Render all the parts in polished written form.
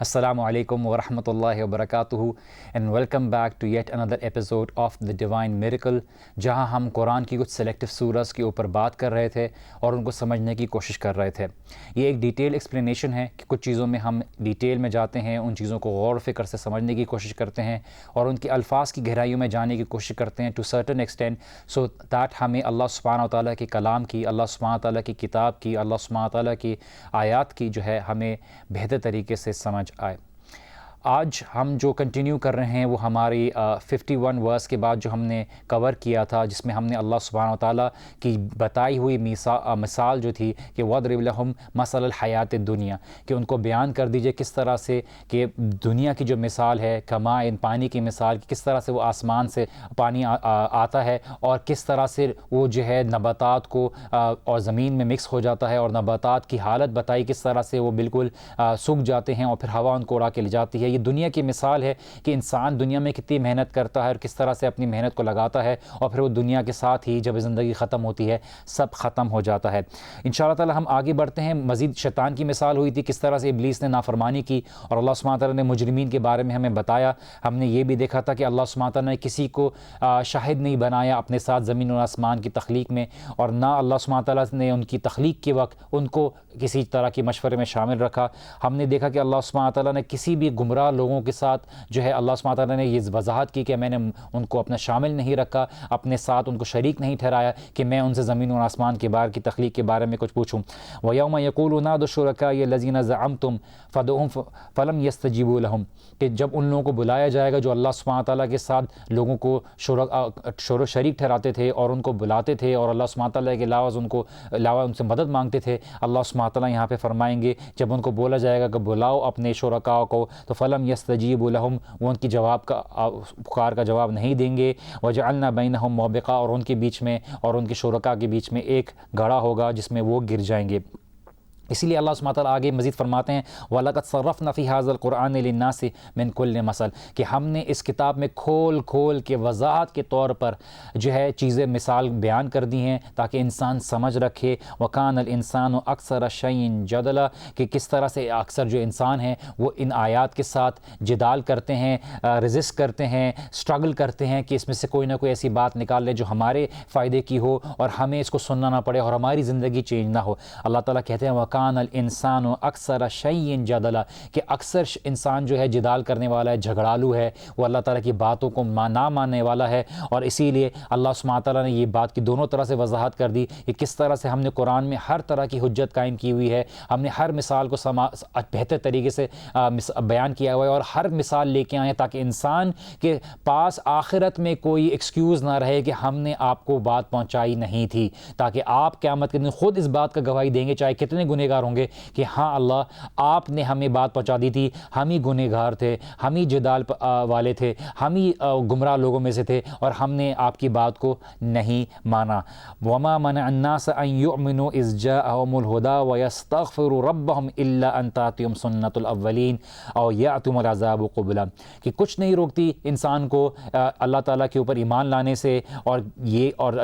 Assalamu alaikum wa rahmatullahi wa barakatuhu and welcome back to yet another episode of The Divine Miracle جہاں ہم قرآن کی کچھ selective سورز کے اوپر بات کر رہے تھے اور ان کو سمجھنے کی کوشش کر رہے تھے۔ یہ ایک ڈیٹیل ایکسپلینیشن ہے کہ کچھ چیزوں میں ہم ڈیٹیل میں جاتے ہیں، ان چیزوں کو غور و فکر سے سمجھنے کی کوشش کرتے ہیں اور ان کے الفاظ کی گہرائیوں میں جانے کی کوشش کرتے ہیں to certain extent so that ہمیں اللہ سبحانہ و تعالیٰ کے کلام کی، اللہ سبحانہ و تعالیٰ کی کتاب کی، اللہ سبحانہ و تعالیٰ کی آیات کی جو ہے ہمیں بہتر طریقے سے سمجھ آئے۔ آج ہم جو کنٹینیو کر رہے ہیں وہ ہماری 51 ورس کے بعد جو ہم نے کور کیا تھا، جس میں ہم نے اللہ سبحانہ و تعالیٰ کی بتائی ہوئی مثال جو تھی کہ وَاضْرِبْ لَهُمْ مَثَلَ الْحَيَاةِ الدُّنْيَا، کہ ان کو بیان کر دیجئے کس طرح سے کہ دنیا کی جو مثال ہے کمائن پانی کی مثال، کس طرح سے وہ آسمان سے پانی آتا ہے اور کس طرح سے وہ جو ہے نباتات کو اور زمین میں مکس ہو جاتا ہے، اور نباتات کی حالت بتائی کس طرح سے وہ بالکل سوکھ جاتے ہیں اور پھر ہوا ان کو اڑا کے لے جاتی ہے۔ یہ دنیا کی مثال ہے کہ انسان دنیا میں کتنی محنت کرتا ہے اور کس طرح سے اپنی محنت کو لگاتا ہے اور پھر وہ دنیا کے ساتھ ہی جب زندگی ختم ہوتی ہے سب ختم ہو جاتا ہے۔ انشاءاللہ تعالی ہم آگے بڑھتے ہیں۔ مزید شیطان کی مثال ہوئی تھی، کس طرح سے ابلیس نے نافرمانی کی اور اللہ سبحانہ تعالیٰ نے مجرمین کے بارے میں ہمیں بتایا۔ ہم نے یہ بھی دیکھا تھا کہ اللہ سبحانہ تعالیٰ نے کسی کو شاہد نہیں بنایا اپنے ساتھ زمین اور آسمان کی تخلیق میں، اور نہ اللہ سبحانہ تعالیٰ نے ان کی تخلیق کے وقت ان کو کسی طرح کی مشورے میں شامل رکھا۔ ہم نے دیکھا کہ اللہ سبحانہ تعالیٰ نے کسی بھی گمراہ لوگوں کے ساتھ جو ہے اللہ سبحانہ تعالیٰ نے یہ وضاحت کی کہ میں نے ان کو اپنا شامل نہیں رکھا، اپنے ساتھ ان کو شریک نہیں ٹھہرایا کہ میں ان سے زمین اور آسمان کے بارے کی تخلیق کے بارے میں کچھ پوچھوں۔ وَيَوْمَ يَقُولُ نَادُوا الشُّرَكَاءَ الَّذِينَ زَعَمْتُمْ فَادْعُوهُمْ فَلَمْ يَسْتَجِيبُوا لَهُمْ، کہ جب ان لوگوں کو بلایا جائے گا جو اللہ سبحانہ تعالیٰ کے ساتھ لوگوں کو شریک ٹھہراتے تھے اور ان کو بلاتے تھے اور اللہ سبحانہ تعالیٰ کے علاوہ ان سے مدد مانگتے تھے، اللہ سبحانہ تعالیٰ یہاں پہ فرمائیں گے جب ان کو بولا جائے گا کہ بلاؤ اپنے شرکاء کو، تو فلم یستجیبوا لہم، وہ ان کی پکار کا جواب نہیں دیں گے۔ وجعلنا بینہم موبقا، اور ان کے بیچ میں اور ان کے شرکاء کے بیچ میں ایک گڑھا ہوگا جس میں وہ گر جائیں گے۔ اسی لیے اللہ سبحانہ تعالیٰ آگے مزید فرماتے ہیں وَلَقَدْ صَرَّفْنَا فِي هَذَا الْقُرْآنِ لِلنَّاسِ مِنْ كُلِّ مَثَلٍ، کہ ہم نے اس کتاب میں کھول کے وضاحت کے طور پر جو ہے چیزیں مثال بیان کر دی ہیں تاکہ انسان سمجھ رکھے۔ وَكَانَ الْإِنسَانُ أَكْثَرَ شَيْءٍ جَدَلًا، کہ کس طرح سے اکثر جو انسان ہیں وہ ان آیات کے ساتھ جدال کرتے ہیں، ریزسٹ کرتے ہیں، اسٹرگل کرتے ہیں کہ اس میں سے کوئی نہ کوئی ایسی بات نکال لے جو ہمارے فائدے کی ہو اور ہمیں اس کو سننا نہ پڑے اور ہماری زندگی چینج نہ ہو۔ اللہ تعالیٰ کہتے ہیں وَكَانَ الْإِنسَانُ أَكْثَرَ شَيْءٍ جَدَلًا، کہ اکثر انسان جو ہے جدال کرنے والا ہے، جھگڑالو ہے، وہ اللہ تعالیٰ کی باتوں کو نہ ماننے والا ہے، اور اسی لیے اللہ سبحانہ تعالیٰ نے یہ بات کی دونوں طرح سے وضاحت کر دی کہ کس طرح سے ہم نے قرآن میں ہر طرح کی حجت قائم کی ہوئی ہے، ہم نے ہر مثال کو بہتر طریقے سے بیان کیا ہوا ہے اور ہر مثال لے کے آئے ہیں تاکہ انسان کے پاس آخرت میں کوئی ایکسکیوز نہ رہے کہ ہم نے آپ کو بات پہنچائی نہیں تھی، تاکہ آپ قیامت کے دن خود اس بات کا گواہی دیں گے چاہے کتنے گنہگار ہوں گے کہ ہاں اللہ آپ نے ہمیں بات پہنچا دی تھی، ہم ہی گنہگار تھے، ہم ہی جدال والے تھے، ہم ہی گمراہ لوگوں میں سے تھے اور ہم نے آپ کی بات کو نہیں مانا۔ وَمَا مَنَعَ النَّاسَ أَن يُؤْمِنُوا إِذْ جَاءَهُمُ الْهُدَىٰ وَيَسْتَغْفِرُوا رَبَّهُمْ إِلَّا أَن تَأْتِيَهُمْ سُنَّةُ الْأَوَّلِينَ أَوْ يَأْتِيَهُمُ الْعَذَابُ قُبْلًا، کہ کچھ نہیں روکتی انسان کو اللہ تعالیٰ کے اوپر ایمان لانے سے، اور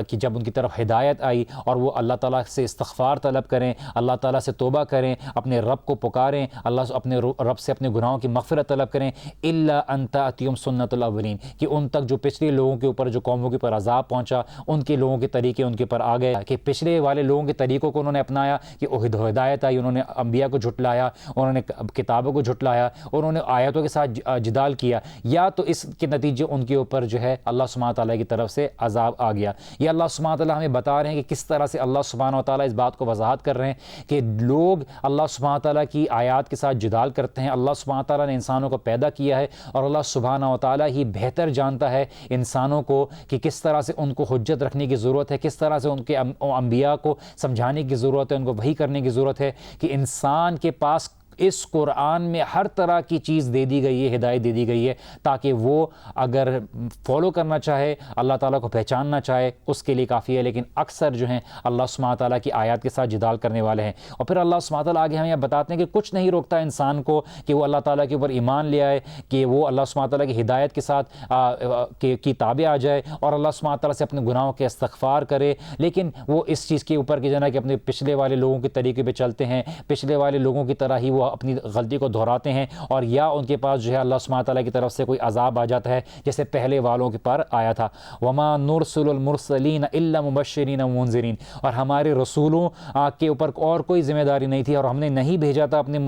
کہ جب ان کی طرف ہدایت آئی اور وہ اللہ تعالیٰ سے استغفار طلب کریں، اللہ تعالیٰ سے توبہ کریں، اپنے رب کو پکاریں، اللہ اپنے رب سے اپنے گناہوں کی مغفرت طلب کریں، الا ان تأتیہم سنت الاولین، کہ ان تک جو پچھلے لوگوں کے اوپر جو قوموں کے اوپر عذاب پہنچا ان کے لوگوں کے طریقے ان کے اوپر آ گئے، کہ پچھلے والے لوگوں کے طریقوں کو انہوں نے اپنایا، کہ ہدایت آئی انہوں نے انبیاء کو جھٹلایا، انہوں نے کتابوں کو جھٹلایا، انہوں نے آیتوں کے ساتھ جدال کیا، یا تو اس کے نتیجے ان کے اوپر جو ہے اللہ سبحانہ تعالیٰ کی طرف سے عذاب آ گیا۔ یہ اللہ سبحانہ تعالیٰ ہمیں بتا رہے ہیں کہ کس طرح سے اللہ سبحانہ تعالیٰ اس بات کو وضاحت کر رہے ہیں کہ لوگ اللہ سبحانہ تعالیٰ کی آیات کے ساتھ جدال کرتے ہیں۔ اللہ سبحانہ تعالیٰ نے انسانوں کو پیدا کیا ہے اور اللہ سبحانہ و تعالیٰ ہی بہتر جانتا ہے انسانوں کو کہ کس طرح سے ان کو حجت رکھنے کی ضرورت ہے، کس طرح سے ان کے انبیاء کو سمجھانے کی ضرورت ہے، ان کو وحی کرنے کی ضرورت ہے، کہ انسان کے پاس اس قرآن میں ہر طرح کی چیز دے دی گئی ہے، ہدایت دے دی گئی ہے، تاکہ وہ اگر فالو کرنا چاہے، اللہ تعالیٰ کو پہچاننا چاہے، اس کے لیے کافی ہے۔ لیکن اکثر جو ہیں اللہ سبحانہ تعالیٰ کی آیات کے ساتھ جدال کرنے والے ہیں۔ اور پھر اللہ سبحانہ تعالیٰ آگے ہمیں بتاتے ہیں کہ کچھ نہیں روکتا انسان کو کہ وہ اللہ تعالیٰ کے اوپر ایمان لے آئے، کہ وہ اللہ سبحانہ تعالیٰ کی ہدایت کے ساتھ کی تابع آ جائے اور اللہ سبحانہ تعالیٰ سے اپنے گناہوں کے استغفار کرے، لیکن وہ اس چیز کے اوپر کہ جنا کہ اپنے پچھلے والے لوگوں کے طریقے پہ چلتے ہیں، پچھلے والے لوگوں کی طرح ہی وہ اپنی غلطی کو دہراتے ہیں، اور یا ان کے پاس جو ہے اللہ سبحانہ تعالیٰ کی طرف سے کوئی عذاب آ جاتا ہے جیسے پہلے والوں کے پر آیا تھا۔ وما نرسل المرسلین الا مبشرین ومنذرین، اور ہمارے رسولوں کے اوپر اور کوئی ذمہ داری نہیں تھی، اور ہم نے نہیں بھیجا تھا اپنے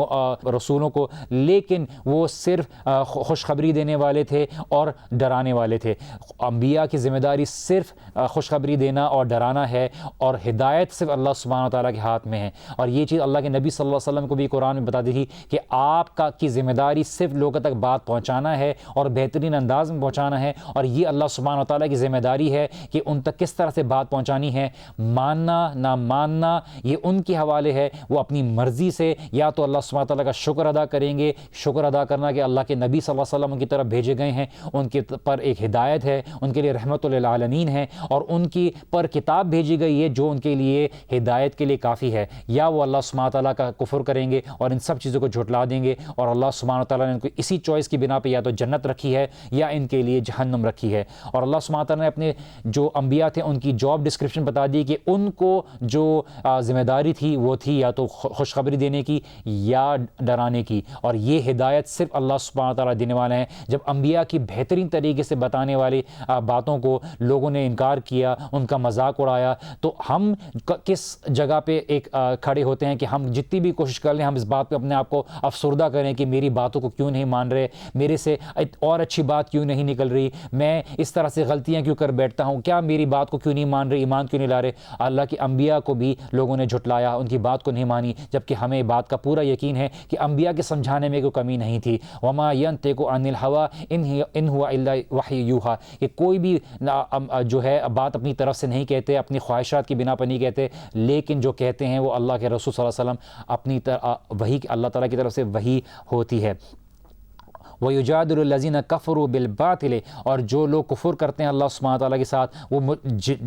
رسولوں کو، لیکن وہ صرف خوشخبری دینے والے تھے اور ڈرانے والے تھے۔ انبیاء کی ذمہ داری صرف خوشخبری دینا اور ڈرانا ہے، اور ہدایت صرف اللہ سبحانہ تعالیٰ کے ہاتھ میں ہے۔ اور یہ چیز اللہ کے نبی صلی اللہ علیہ وسلم کو بھی قرآن میں بتا دی تھی کہ آپ کی ذمہ داری صرف لوگوں تک بات پہنچانا ہے اور بہترین انداز میں پہنچانا ہے، اور یہ اللہ سبحانہ تعالیٰ کی ذمہ داری ہے کہ ان تک کس طرح سے بات پہنچانی ہے۔ ماننا نہ ماننا یہ ان کے حوالے ہے، وہ اپنی مرضی سے یا تو اللہ سبحانہ تعالیٰ کا شکر ادا کریں گے، شکر ادا کرنا کہ اللہ کے نبی صلی اللہ علیہ وسلم ان کی طرف بھیجے گئے ہیں، ان کے پر ایک ہدایت ہے، ان کے لیے رحمت للعالمین ہے، اور ان کی پر کتاب بھیجی گئی ہے جو ان کے لیے ہدایت کے لیے کافی ہے، یا وہ اللہ سبحانہ تعالیٰ کا کفر کریں گے اور ان سب چیزوں کو جھٹلا دیں گے، اور اللہ سبحانہ تعالیٰ نے ان کو اسی چوائس کی بنا پہ یا تو جنت رکھی ہے یا ان کے لیے جہنم رکھی ہے۔ اور اللہ سبحانہ تعالیٰ نے اپنے جو انبیاء تھے ان کی جاب ڈسکرپشن بتا دی کہ ان کو جو ذمہ داری تھی وہ تھی یا تو خوشخبری دینے کی یا ڈرانے کی، اور یہ ہدایت صرف اللہ سبحانہ تعالیٰ دینے والے ہیں۔ جب انبیاء کی بہترین طریقے سے بتانے والی باتوں کو لوگوں نے انکار کیا، ان کا مذاق اڑایا، تو ہم کس جگہ پہ ایک کھڑے ہوتے ہیں کہ ہم جتنی بھی کوشش کر لیں ہم اس بات پہ اپنے آپ کو افسردہ کریں کہ میری باتوں کو کیوں نہیں مان رہے، میرے سے اور اچھی بات کیوں نہیں نکل رہی، میں اس طرح سے غلطیاں کیوں کر بیٹھتا ہوں، کیا میری بات کو کیوں نہیں مان رہے، ایمان کیوں نہیں لا رہے۔ اللہ کے انبیاء کو بھی لوگوں نے جھٹلایا، ان کی بات کو نہیں مانی، جبکہ ہمیں بات کا پورا یقین ہے کہ انبیاء کے سمجھانے میں کوئی کمی نہیں تھی۔ وما ينطق عن الهوى ان هو الا وحی یوحی، کہ کوئی بھی جو ہے بات اپنی طرف سے نہیں کہتے، اپنی خواہشات کی بنا پر نہیں کہتے، لیکن جو کہتے ہیں وہ اللہ کے رسول صلی اللہ علیہ وسلم اپنی وحی اللہ تعالیٰ کی طرف سے وحی ہوتی ہے۔ وَيُجَادِلُ الَّذِينَ كَفَرُوا بِالْبَاطِلِ، اور جو لوگ کفر کرتے ہیں اللہ سبحانہ تعالیٰ کے ساتھ، وہ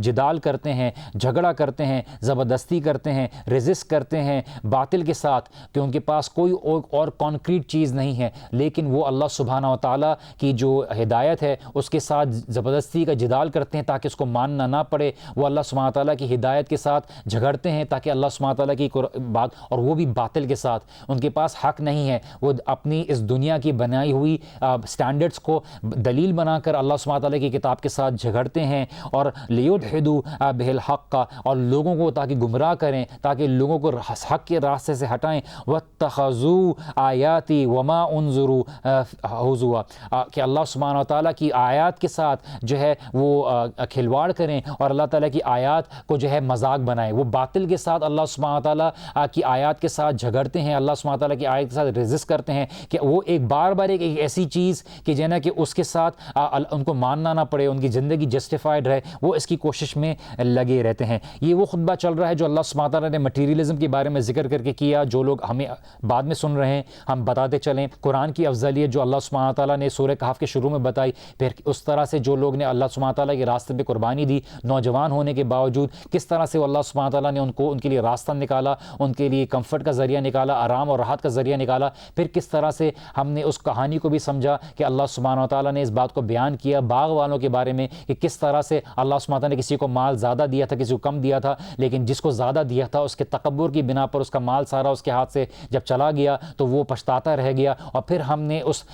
جدال کرتے ہیں، جھگڑا کرتے ہیں، زبردستی کرتے ہیں، ریزسٹ کرتے ہیں باطل کے ساتھ، کہ ان کے پاس کوئی اور کانکریٹ چیز نہیں ہے، لیکن وہ اللہ سبحانہ و تعالیٰ کی جو ہدایت ہے اس کے ساتھ زبردستی کا جدال کرتے ہیں تاکہ اس کو ماننا نہ پڑے۔ وہ اللہ سبحانہ تعالیٰ کی ہدایت کے ساتھ جھگڑتے ہیں تاکہ اللہ سبحانہ تعالیٰ کی بات، اور وہ بھی باطل کے ساتھ، ان کے پاس حق نہیں ہے، وہ اپنی اس دنیا کی بنائی ہوئی سٹینڈرڈز کو دلیل بنا کر اللہ سبحانہ تعالیٰ کی کتاب کے ساتھ جھگڑتے ہیں، اور لیدحدوا بہ الحق، اور لوگوں کو تاکہ گمراہ کریں، تاکہ لوگوں کو حق کے راستے سے ہٹائیں۔ واتخذوا آیاتی وما انذروا ہزوا، کہ اللہ سبحانہ تعالیٰ کی آیات کے ساتھ جو ہے وہ کھلواڑ کریں اور اللہ تعالیٰ کی آیات کو جو ہے مذاق بنائیں۔ وہ باطل کے ساتھ اللہ سبحانہ تعالیٰ کی آیات کے ساتھ جھگڑتے ہیں، اللہ سبحانہ تعالیٰ کی آیات کے ساتھ ریزسٹ کرتے ہیں کہ وہ ایک بار ایک ایسی چیز کہ جو ہے نا کہ اس کے ساتھ ان کو ماننا نہ پڑے، ان کی زندگی جسٹیفائڈ رہے، وہ اس کی کوشش میں لگے رہتے ہیں۔ یہ وہ خطبہ چل رہا ہے جو اللہ سبحانہ تعالیٰ نے مٹیریلزم کے بارے میں ذکر کر کے کیا، جو لوگ ہمیں بعد میں سن رہے ہیں ہم بتاتے چلیں۔ قرآن کی افضلیت جو اللہ سبحانہ تعالیٰ نے سورہ کہف کے شروع میں بتائی، پھر اس طرح سے جو لوگ نے اللہ سبحانہ تعالیٰ کے راستے پہ قربانی دی، نوجوان ہونے کے باوجود کس طرح سے اللہ سبحانہ تعالیٰ نے ان کے لیے راستہ نکالا، ان کے لیے کمفرٹ کا ذریعہ نکالا، آرام اور راحت کا ذریعہ نکالا۔ پھر کس طرح سے ہم نے اس کہانی کو بھی سمجھا کہ اللہ سبحانہ تعالیٰ نے اس بات کو بیان کیا باغ والوں کے بارے میں کہ کس طرح سے اللہ سبحانہ تعالیٰ نے کسی کو مال زیادہ دیا تھا، کسی کو کم دیا تھا، لیکن جس کو زیادہ دیا تھا اس کے تکبر کی بنا پر اس کا مال سارا اس کے ہاتھ سے جب چلا گیا تو وہ پچھتاتا رہ گیا۔ اور پھر ہم نے اس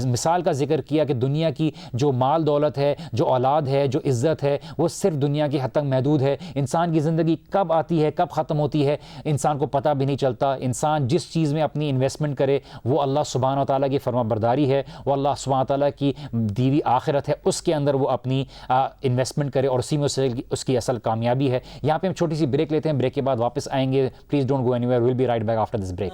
مثال کا ذکر کیا کہ دنیا کی جو مال دولت ہے، جو اولاد ہے، جو عزت ہے، وہ صرف دنیا کی حد تک محدود ہے۔ انسان کی زندگی کب آتی ہے، کب ختم ہوتی ہے، انسان کو پتہ بھی نہیں چلتا۔ انسان جس چیز میں اپنی انویسٹمنٹ کرے وہ اللہ سبحانہ تعالیٰ کی فرما برداری ہے، وہ اللہ سبحانہ تعالیٰ کی دیوی آخرت ہے، اس کے اندر وہ اپنی انویسٹمنٹ کرے، اور اسی میں اس کی اصل کامیابی ہے۔ یہاں پہ ہم چھوٹی سی بریک لیتے ہیں، بریک کے بعد واپس آئیں گے۔ Please don't go anywhere, we'll be right back after this break.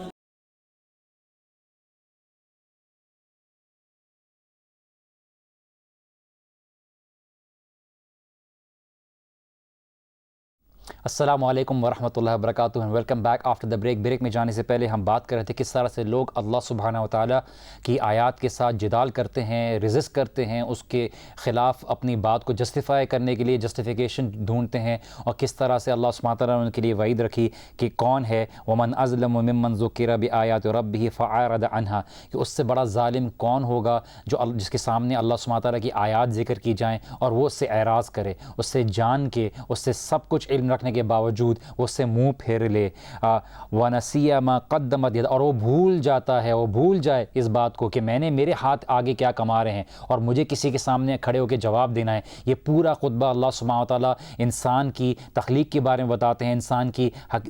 السلام علیکم ورحمۃ اللہ وبرکاتہ، welcome back after the break. Break میں جانے سے پہلے ہم بات کر رہے تھے کس طرح سے لوگ اللہ سبحانہ و تعالیٰ کی آیات کے ساتھ جدال کرتے ہیں، ریزسٹ کرتے ہیں، اس کے خلاف اپنی بات کو جسٹیفائی کرنے کے لیے جسٹیفیکیشن ڈھونڈتے ہیں، اور کس طرح سے اللہ سبحانہ تعالیٰ نے ان کے لیے وعید رکھی کہ کون ہے ومن اظلم ممن ذکر بآیات ربہ فأعرض عنہا، کہ اس سے بڑا ظالم کون ہوگا جس کے سامنے اللہ سبحانہ تعالیٰ کی آیات ذکر کی جائیں اور وہ اس سے اعراض کرے، اس سے جان کے، اس سے سب کچھ علم رکھنے کے کے باوجود وہ اس سے منہ پھیر لے. وَنَسِيَ مَا قَدَّمَتْ يَدَهُ، اور وہ بھول جاتا ہے، وہ بھول جائے اس بات کو کہ میرے ہاتھ آگے کیا کما رہے ہیں اور مجھے کسی کے سامنے کھڑے ہو کے جواب دینا ہے. یہ پورا خطبہ اللہ سبحانہ وتعالیٰ انسان کی تخلیق کے بارے میں بتاتے ہیں، انسان کی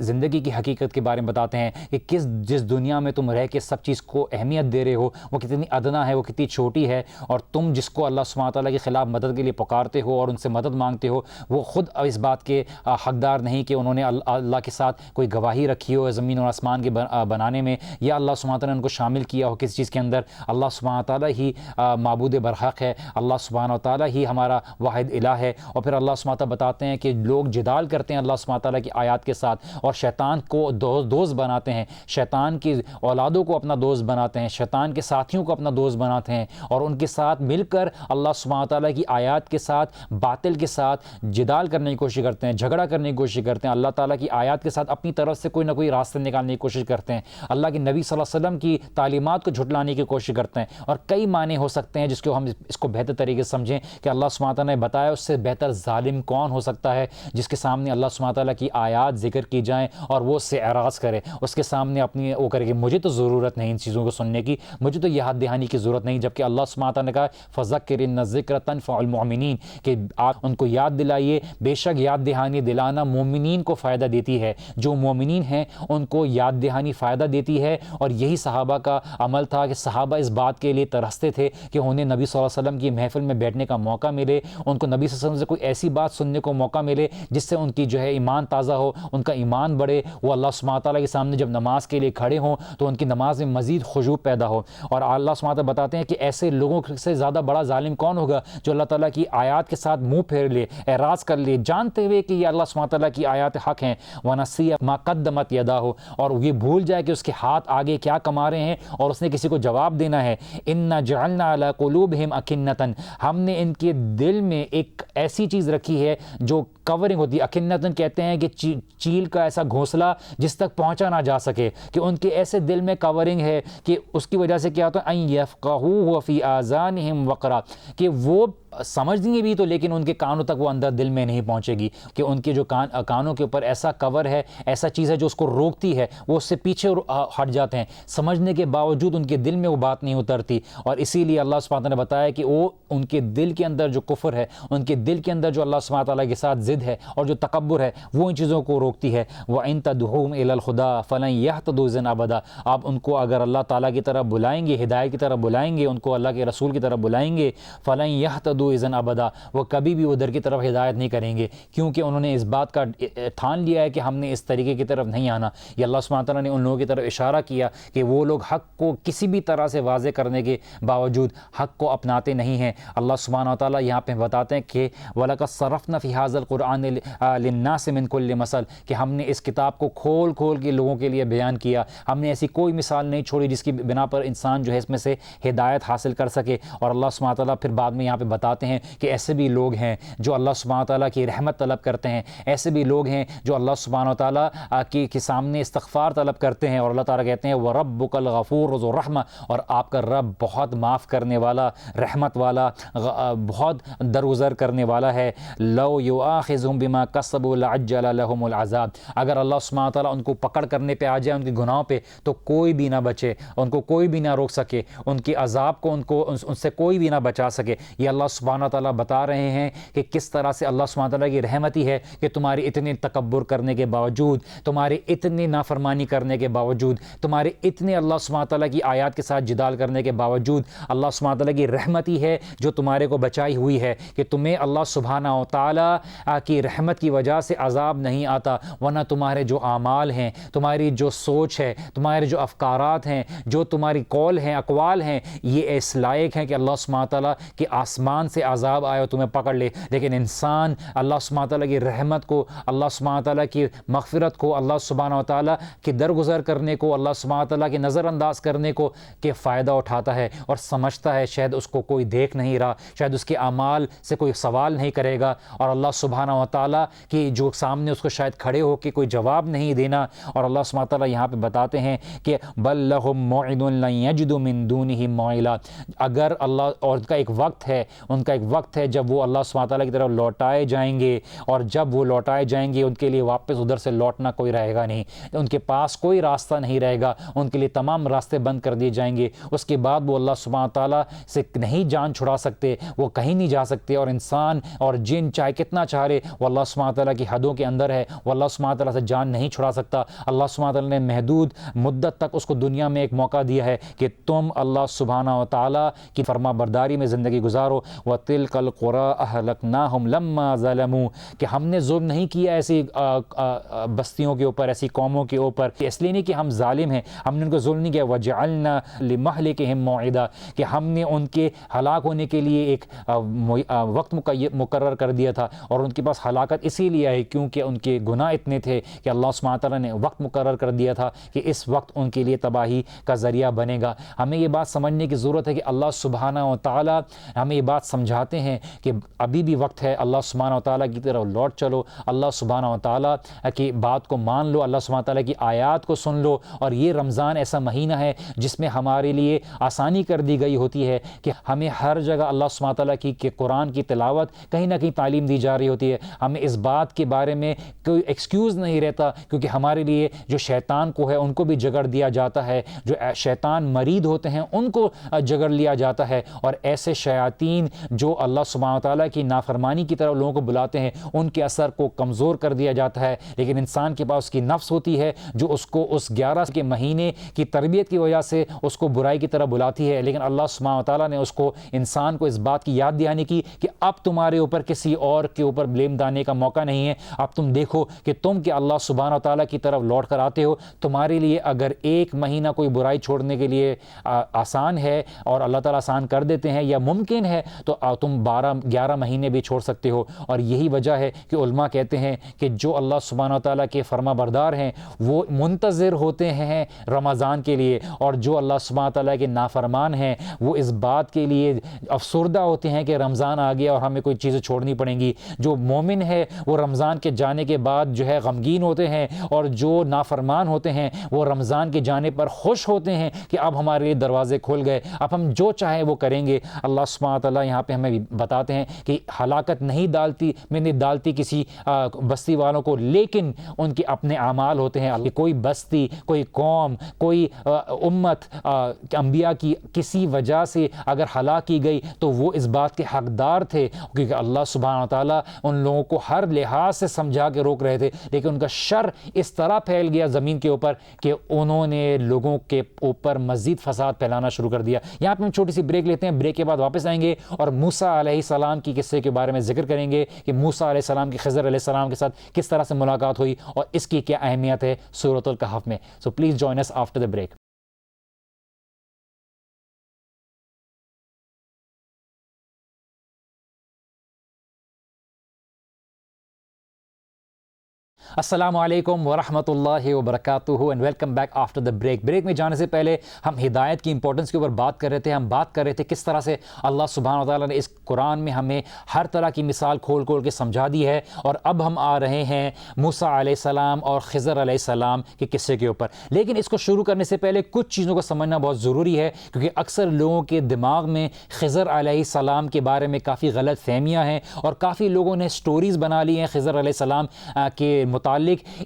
زندگی کی حقیقت کے بارے میں بتاتے ہیں کہ جس دنیا میں تم رہ کے سب چیز کو اہمیت دے رہے ہو وہ کتنی ادنا ہے، وہ کتنی چھوٹی ہے، اور تم جس کو اللہ سبحانہ وتعالیٰ کے خلاف مدد کے لیے پکارتے ہو اور ان سے مدد مانگتے ہو وہ خود اس بات کے حقدار نہیں کہ انہوں نے اللہ کے ساتھ کوئی گواہی رکھی ہو زمین اور آسمان کے بنانے میں، یا اللہ سبحانہ وتعالیٰ نے ان کو شامل کیا ہو کسی چیز کے اندر. اللہ سبحانہ وتعالیٰ ہی معبود برحق ہے، اللہ سبحانہ وتعالیٰ ہی ہمارا واحد الہ ہے. اور پھر اللہ سبحانہ وتعالیٰ بتاتے ہیں کہ لوگ جدال کرتے ہیں اللہ سبحانہ وتعالیٰ کی آیات کے ساتھ اور شیطان کو دوست بناتے ہیں، شیطان کی اولادوں کو اپنا دوست بناتے ہیں، شیطان کے ساتھیوں کو اپنا دوست بناتے ہیں، اور ان کے ساتھ مل کر اللہ سبحانہ وتعالیٰ کی آیات کے ساتھ باطل کے ساتھ جدال کرنے کی کوشش کرتے ہیں، جھگڑا کرنے کی کوشش کرتے ہیں، اللہ تعالیٰ کی آیات کے ساتھ اپنی طرف سے کوئی نہ کوئی راستہ نکالنے کی کوشش کرتے ہیں، اللہ کے نبی صلی اللہ علیہ وسلم کی تعلیمات کو جھٹلانے کی کوشش کرتے ہیں. اور کئی معنی ہو سکتے ہیں جس کو ہم اس کو بہتر طریقے سے سمجھیں کہ اللہ سبحانہ وتعالیٰ نے بتایا اس سے بہتر ظالم کون ہو سکتا ہے جس کے سامنے اللہ سبحانہ وتعالیٰ کی آیات ذکر کی جائیں اور وہ اس سے اعراض کرے، اس کے سامنے اپنی وہ کرے کہ مجھے تو ضرورت نہیں ان چیزوں کو سننے کی، مجھے تو یاد دہانی کی ضرورت نہیں، جبکہ اللہ سبحانہ وتعالیٰ نے کہا فَذَكِّرْ إِنَّ الذِّكْرَ تَنفَعُ الْمُؤْمِنِينَ کہ آپ ان کو یاد دلائیے، بے شک یاد دہانی دلانا مومنین کو فائدہ دیتی ہے، جو مومنین ہیں ان کو یاد دہانی فائدہ دیتی ہے. اور یہی صحابہ کا عمل تھا کہ صحابہ اس بات کے لیے ترستے تھے کہ انہیں نبی صلی اللہ علیہ وسلم کی محفل میں بیٹھنے کا موقع ملے، ان کو نبی صلی اللہ علیہ وسلم سے کوئی ایسی بات سننے کو موقع ملے جس سے ان کی جو ہے ایمان تازہ ہو، ان کا ایمان بڑھے، وہ اللہ سبحانہ تعالیٰ کے سامنے جب نماز کے لیے کھڑے ہوں تو ان کی نماز میں مزید خشوع پیدا ہو. اور اللہ سبحانہ تعالیٰ بتاتے ہیں کہ ایسے لوگوں سے زیادہ بڑا ظالم کون ہوگا جو اللہ تعالیٰ کی آیات کے ساتھ منہ پھیر لے، اعراض کر لے، جانتے ہوئے کہ یہ اللہ سبحانہ تعالیٰ کی آیات حق ہیں. وَنَسِيَ مَا قَدَّمَتْ يَدَاهُ، اور یہ بھول جائے کہ اس کے ہاتھ آگے کیا کما رہے ہیں اور اس نے کسی کو جواب دینا ہے. إِنَّا جَعَلْنَا عَلَىٰ قُلُوبِهِمْ أَكِنَّةً، ہم نے ان کے دل میں ایک ایسی چیز رکھی ہے جو کورنگ ہوتی ہے. اکنتن کہتے ہیں کہ چیل کا ایسا گھونسلہ جس تک پہنچا نہ جا سکے، کہ ان کے ایسے دل میں کورنگ ہے کہ اس کی وجہ سے کیا ہوتا ہے ان یفقہوہ فی آذانہم وقرا، کہ وہ سمجھ دیں بھی تو لیکن ان کے کانوں تک وہ اندر دل میں نہیں پہنچے گی، کہ ان کے جو کانوں کے اوپر ایسا کور ہے، ایسا چیز ہے جو اس کو روکتی ہے، وہ اس سے پیچھے ہٹ جاتے ہیں، سمجھنے کے باوجود ان کے دل میں وہ بات نہیں اترتی. اور اسی لیے اللہ سبحانہ تعالیٰ نے بتایا کہ وہ ان کے دل کے اندر جو کفر ہے، ان کے دل کے اندر جو اللہ سبحانہ تعالیٰ کے ساتھ ضد ہے اور جو تکبر ہے وہ ان چیزوں کو روکتی ہے. وَإِن تَدْعُوهُمْ إِلَى الْهُدَىٰ فَلَن يَهْتَدُوا إِذًا أَبَدًا، آپ ان کو اگر اللہ تعالیٰ کی طرف بلائیں گے، ہدایت کی طرف بلائیں گے، ان کو اللہ کے رسول کی طرف بلائیں گے، فَلَن يَهْتَدُوا إِذًا أَبَدًا، وہ کبھی بھی ادھر کی طرف ہدایت نہیں کریں گے، کیونکہ انہوں نے اس بات کا ٹھان لیا ہے کہ ہم نے اس طریقے کی طرف نہیں آنا. یہ اللہ سبحانہ تعالیٰ نے ان لوگوں کی طرف اشارہ کیا کہ وہ لوگ حق کو کسی بھی طرح سے واضح کرنے کے باوجود حق کو اپناتے نہیں ہیں. اللہ سبحانہ تعالیٰ یہاں پہ بتاتے ہیں کہ وَلَقَدْ صَرَفْنَا فِي هَٰذَا الْقُرْآنِ لِلنَّاسِ مِن كُلِّ مَثَلٍ، کہ ہم نے اس کتاب کو کھول کے لوگوں کے لیے بیان کیا، ہم نے ایسی کوئی مثال نہیں چھوڑی جس کی بنا پر انسان جو ہے اس میں سے ہدایت حاصل کر سکے. اور اللہ سبحانہ تعالیٰ پھر بعد میں یہاں پہ بتاتے ہیں کہ ایسے بھی لوگ ہیں جو اللہ سبحانہ تعالیٰ کی رحمت طلب کرتے ہیں، ایسے بھی لوگ ہیں جو اللہ سبحانہ تعالیٰ کے سامنے استغفار طلب کرتے ہیں، اور اللہ تعالیٰ کہتے ہیں وَرَبُّكَ الْغَفُورُ ذُو الرَّحْمَةِ، اور آپ کا رب بہت معاف کرنے والا، رحمت والا، بہت درگزر کرنے والا ہے. لَوْ يُؤَاخِذُهُم بِمَا كَسَبُوا لَعَجَّلَ لَهُمُ الْعَذَابَ، اگر اللہ سبحانہ تعالیٰ ان کو پکڑ کرنے پہ آ جائے ان کے گناہوں پہ تو کوئی بھی نہ بچے، ان کو کوئی بھی نہ روک سکے، ان کی عذاب کو ان سے کوئی بھی نہ بچا سکے. یہ اللہ سبحانہ تعالیٰ بتا رہے ہیں کہ کس طرح سے اللہ سبحانہ تعالیٰ کی رحمت ہی ہے کہ تمہاری اتنے تکبر کرنے کے باوجود، تمہاری اتنی نافرمانی کرنے کے باوجود، تمہارے اتنے اللہ سبحانہ تعالیٰ کی آیات کے ساتھ جدال کرنے کے باوجود، اللہ سبحانہ تعالیٰ کی رحمت ہی ہے جو تمہارے کو بچائی ہوئی ہے کہ تمہیں اللہ سبحانہ تعالیٰ کی رحمت کی وجہ سے عذاب نہیں آتا. ورنہ تمہارے جو اعمال ہیں، تمہاری جو سوچ ہے، تمہارے جو افکارات ہیں، جو تمہاری قول ہیں، اقوال ہیں، یہ اس لائق ہیں کہ اللہ سبحانہ تعالیٰ کے آسمان سے عذاب آئے اور تمہیں پکڑ لے. لیکن انسان اللہ سبحانہ تعالیٰ کی رحمت کو، اللہ سبحانہ تعالیٰ کی مغفرت کو، اللہ سبحانہ تعالیٰ کی درگزر کرنے کو، اللہ سبحانہ تعالیٰ کی نظر انداز کرنے کو کہ فائدہ اٹھاتا ہے اور سمجھتا ہے شاید اس کو کوئی دیکھ نہیں رہا، شاید اس کے اعمال سے کوئی سوال نہیں کرے گا، اور اللہ سبحانہ تعالیٰ کی جو سامنے اس کو شاید کھڑے ہو کے کوئی جواب نہیں دینا. اور اللہ سبحانہ تعالیٰ یہاں پہ بتاتے ہیں کہ بل لہم موعد لن یجدوا من دونہ موئلا، اگر اللہ، اور ان کا ایک وقت ہے جب وہ اللہ سبحانہ تعالیٰ کی طرف لوٹائے جائیں گے، اور جب وہ لوٹائے اٹھائے جائیں گے، ان کے لیے واپس ادھر سے لوٹنا کوئی رہے گا نہیں، ان کے پاس کوئی راستہ نہیں رہے گا، ان کے لیے تمام راستے بند کر دیے جائیں گے۔ اس کے بعد وہ اللہ سبحانہ تعالیٰ سے نہیں جان چھڑا سکتے، وہ کہیں نہیں جا سکتے، اور انسان اور جن چاہے کتنا چاہ رہے وہ اللہ سبحانہ تعالیٰ کی حدوں کے اندر ہے، وہ اللہ سبحانہ تعالیٰ سے جان نہیں چھڑا سکتا۔ اللہ سبحانہ تعالیٰ نے محدود مدت تک اس کو دنیا میں ایک موقع دیا ہے کہ تم اللہ سبحانہ و تعالیٰ کی فرما برداری میں زندگی گزارو۔ وَتِلْكَ الْقُرَىٰ أَهْلَكْنَاهُمْ لَمَّا ظَلَمُوا، کہ ہم نے ظلم نہیں کیا ایسی بستیوں کے اوپر، ایسی قوموں کے اوپر، اس لیے نہیں کہ ہم ظالم ہیں، ہم نے ان کو ظلم نہیں کیا۔ وَجَعَلْنَا لِمَهْلِكِهِمْ مَوْعِدًا، کہ ہم نے ان کے ہلاک ہونے کے لیے ایک وقت مقرر کر دیا تھا، اور ان کے پاس ہلاکت اسی لیے آئی کیونکہ ان کے گناہ اتنے تھے کہ اللہ سبحانہ تعالیٰ نے وقت مقرر کر دیا تھا کہ اس وقت ان کے لیے تباہی کا ذریعہ بنے گا۔ ہمیں یہ بات سمجھنے کی ضرورت ہے کہ اللہ سبحانہ و تعالیٰ ہمیں یہ بات سمجھاتے ہیں کہ ابھی بھی وقت ہے، اللہ سبحانہ و تعالیٰ کی طرف لوٹ چلو، اللہ سبحانہ و تعالیٰ کی بات کو مان لو، اللہ سبحانہ تعالیٰ کی آیات کو سن لو۔ اور یہ رمضان ایسا مہینہ ہے جس میں ہمارے لیے آسانی کر دی گئی ہوتی ہے کہ ہمیں ہر جگہ اللہ سبحانہ تعالیٰ کی کہ قرآن کی تلاوت کہیں نہ کہیں تعلیم دی جا رہی ہوتی ہے۔ ہمیں اس بات کے بارے میں کوئی ایکسکیوز نہیں رہتا، کیونکہ ہمارے لیے جو شیطان کو ہے ان کو بھی جگڑ دیا جاتا ہے، جو شیطان مرید ہوتے ہیں ان کو جگڑ لیا جاتا ہے، اور ایسے شیاطین جو اللہ سبحانہ تعالیٰ کی نافرمانی کی طرف لوگوں کو بلاتے ہیں ان کے اثر کو کمزور کر دیا جاتا ہے۔ لیکن انسان کے پاس اس کی نفس ہوتی ہے جو اس کو اس 11 کے مہینے کی تربیت کی وجہ سے اس کو برائی کی طرف بلاتی ہے، لیکن اللہ سبحانہ تعالیٰ نے اس کو انسان کو اس بات کی یاد دہانی کی کہ اب تمہارے اوپر کسی اور کے اوپر بلیم ڈالنے کا موقع نہیں ہے، اب تم دیکھو کہ تم کہ اللہ سبحانہ تعالیٰ کی طرف لوٹ کر آتے ہو، تمہارے لیے اگر ایک مہینہ کوئی برائی چھوڑنے کے لیے آسان ہے اور اللہ تعالیٰ آسان کر دیتے ہیں یا ممکن ہے تو تم 11 مہینے بھی چھوڑ سکتے ہو۔ اور یہی وجہ ہے کہ علماء کہتے ہیں کہ جو اللہ سبحانہ تعالیٰ کے فرما بردار ہیں وہ منتظر ہوتے ہیں رمضان کے لیے، اور جو اللہ سبحانہ تعالیٰ کے نافرمان ہیں وہ اس بات کے لیے افسردہ ہوتے ہیں کہ رمضان آ گیا اور ہمیں کوئی چیزیں چھوڑنی پڑیں گی۔ جو مومن ہے وہ رمضان کے جانے کے بعد جو ہے غمگین ہوتے ہیں، اور جو نافرمان ہوتے ہیں وہ رمضان کے جانے پر خوش ہوتے ہیں کہ اب ہمارے لیے دروازے کھل گئے، اب ہم جو چاہیں وہ کریں گے۔ اللہ سبحانہ تعالیٰ یہاں پہ ہمیں بتاتے ہیں کہ ہلاکت نہیں ڈالتی کسی بستی والوں کو، لیکن ان کے اپنے اعمال ہوتے ہیں۔ کوئی بستی، کوئی قوم، کوئی امت انبیاء کی کسی وجہ سے اگر ہلاک کی گئی تو وہ اس بات کے حقدار تھے، کیونکہ اللہ سبحانہ تعالیٰ ان لوگوں کو ہر لحاظ سے سمجھا کے روک رہے تھے، لیکن ان کا شر اس طرح پھیل گیا زمین کے اوپر کہ انہوں نے لوگوں کے اوپر مزید فساد پھیلانا شروع کر دیا۔ یہاں پہ ہم چھوٹی سی بریک لیتے ہیں، بریک کے بعد واپس آئیں گے اور موسیٰ علیہ السلام کی قصے کے بارے میں ذکر کریں گے کہ موسیٰ علیہ السلام کی خضر علیہ السلام کے ساتھ کس طرح سے ملاقات ہوئی اور اس کی کیا اہمیت ہے سورۃ الکہف میں۔ So please join us after the break۔ السلام علیکم ورحمۃ اللہ وبرکاتہ and welcome back after the break. Break میں جانے سے پہلے ہم ہدایت کی امپورٹنس کے اوپر بات کر رہے تھے۔ ہم بات کر رہے تھے کس طرح سے اللہ سبحانہ وتعالیٰ نے اس قرآن میں ہمیں ہر طرح کی مثال کھول کے سمجھا دی ہے، اور اب ہم آ رہے ہیں موسیٰ علیہ السلام اور خضر علیہ السلام کے قصے کے اوپر۔ لیکن اس کو شروع کرنے سے پہلے کچھ چیزوں کو سمجھنا بہت ضروری ہے، کیونکہ اکثر لوگوں کے دماغ میں خضر علیہ السلام کے بارے میں کافی غلط فہمیاں ہیں، اور کافی لوگوں نے سٹوریز بنا لی ہیں خضر علیہ السلام کے متعلق۔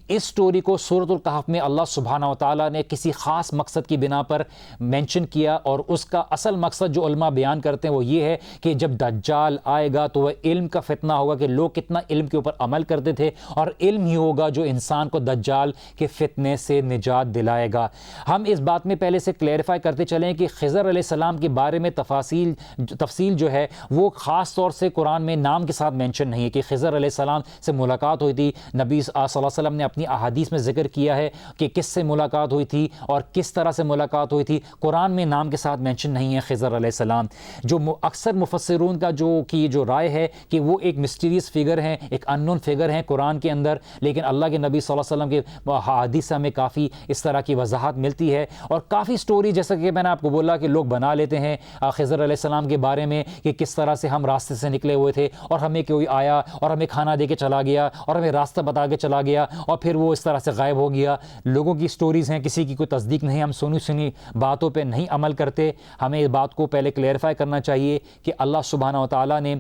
اس سٹوری کو سورۃ الکہف میں اللہ سبحانہ وتعالیٰ نے کسی خاص مقصد کی بنا پر مینشن کیا، اور اس کا اصل مقصد جو علماء بیان کرتے ہیں وہ یہ ہے کہ جب دجال آئے گا تو وہ علم کا فتنہ ہوگا کہ لوگ کتنا علم کے اوپر عمل کرتے تھے، اور علم ہی ہوگا جو انسان کو دجال کے فتنے سے نجات دلائے گا۔ ہم اس بات میں پہلے سے کلیریفائی کرتے چلیں کہ خضر علیہ السلام کے بارے میں تفصیل جو ہے وہ خاص طور سے قرآن میں نام کے ساتھ مینشن نہیں ہے کہ خضر علیہ السلام سے ملاقات ہوئی تھی۔ نبی صلی اللہ علیہ وسلم نے اپنی احادیث میں ذکر کیا ہے کہ کس سے ملاقات ہوئی تھی اور کس طرح سے ملاقات ہوئی تھی، قرآن میں نام کے ساتھ مینشن نہیں ہے خضر علیہ السلام۔ جو اکثر مفسرون کا جو رائے ہے کہ وہ ایک مسٹیریس فگر ہیں، ایک ان نون فگر ہیں قرآن کے اندر، لیکن اللہ کے نبی صلی اللہ علیہ وسلم کے احادیث سے ہمیں کافی اس طرح کی وضاحت ملتی ہے، اور کافی سٹوری جیسا کہ میں نے آپ کو بولا کہ لوگ بنا لیتے ہیں خضر علیہ السلام کے بارے میں کہ کس طرح سے ہم راستے سے نکلے ہوئے تھے اور ہمیں کوئی آیا اور ہمیں کھانا دے کے چلا گیا اور ہمیں راستہ بتا کے چلا گیا اور پھر وہ اس طرح سے غائب ہو گیا۔ لوگوں کی سٹوریز ہیں، کسی کی کوئی تصدیق نہیں، ہم سنی باتوں پہ نہیں عمل کرتے۔ ہمیں اس بات کو پہلے کلیئرفائی کرنا چاہیے کہ اللہ سبحانہ و تعالیٰ نے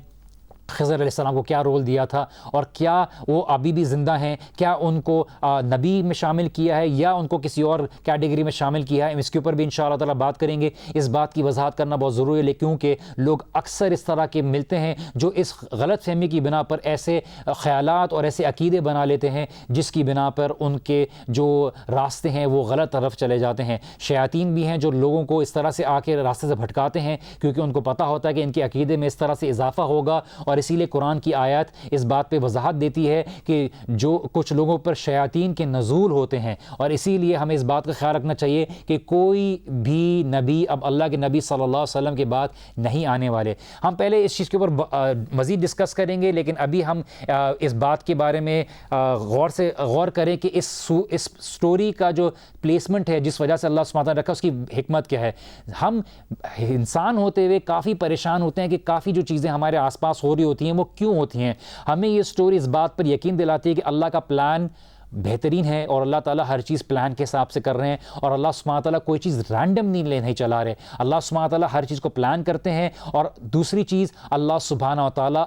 خضر علیہ السلام کو کیا رول دیا تھا اور کیا وہ ابھی بھی زندہ ہیں، کیا ان کو نبی میں شامل کیا ہے یا ان کو کسی اور کیٹیگری میں شامل کیا ہے، اس کے اوپر بھی انشاءاللہ تعالیٰ بات کریں گے۔ اس بات کی وضاحت کرنا بہت ضروری ہے کیونکہ لوگ اکثر اس طرح کے ملتے ہیں جو اس غلط فہمی کی بنا پر ایسے خیالات اور ایسے عقیدے بنا لیتے ہیں جس کی بنا پر ان کے جو راستے ہیں وہ غلط طرف چلے جاتے ہیں۔ شیاطین بھی ہیں جو لوگوں کو اس طرح سے آ کے راستے سے بھٹکاتے ہیں کیونکہ ان کو پتہ ہوتا ہے کہ ان کے عقیدے میں اس طرح سے اضافہ ہوگا، اور اسی لیے قرآن کی آیات اس بات پہ وضاحت دیتی ہے کہ جو کچھ لوگوں پر شیاطین کے نزول ہوتے ہیں، اور اسی لیے ہمیں اس بات کا خیال رکھنا چاہیے کہ کوئی بھی نبی اب اللہ کے نبی صلی اللہ علیہ وسلم کے بعد نہیں آنے والے۔ ہم پہلے اس چیز کے اوپر مزید ڈسکس کریں گے، لیکن ابھی ہم اس بات کے بارے میں غور کریں کہ اس سٹوری کا جو پلیسمنٹ ہے جس وجہ سے اللہ سبحانہ وتعالیٰ نے رکھا، اس کی حکمت کیا ہے۔ ہم انسان ہوتے ہوئے کافی پریشان ہوتے ہیں کہ کافی جو چیزیں ہمارے آس پاس ہو رہی ہوتی ہیں وہ کیوں ہوتی ہیں۔ ہمیں یہ سٹوری اس بات پر یقین دلاتی ہے کہ اللہ کا پلان بہترین ہے اور اللہ تعالیٰ ہر چیز پلان کے حساب سے کر رہے ہیں، اور اللہ سبحانہ تعالیٰ کوئی چیز رینڈم نہیں چلا رہے۔ اللہ سبحانہ تعالیٰ ہر چیز کو پلان کرتے ہیں، اور دوسری چیز اللہ سبحانہ تعالیٰ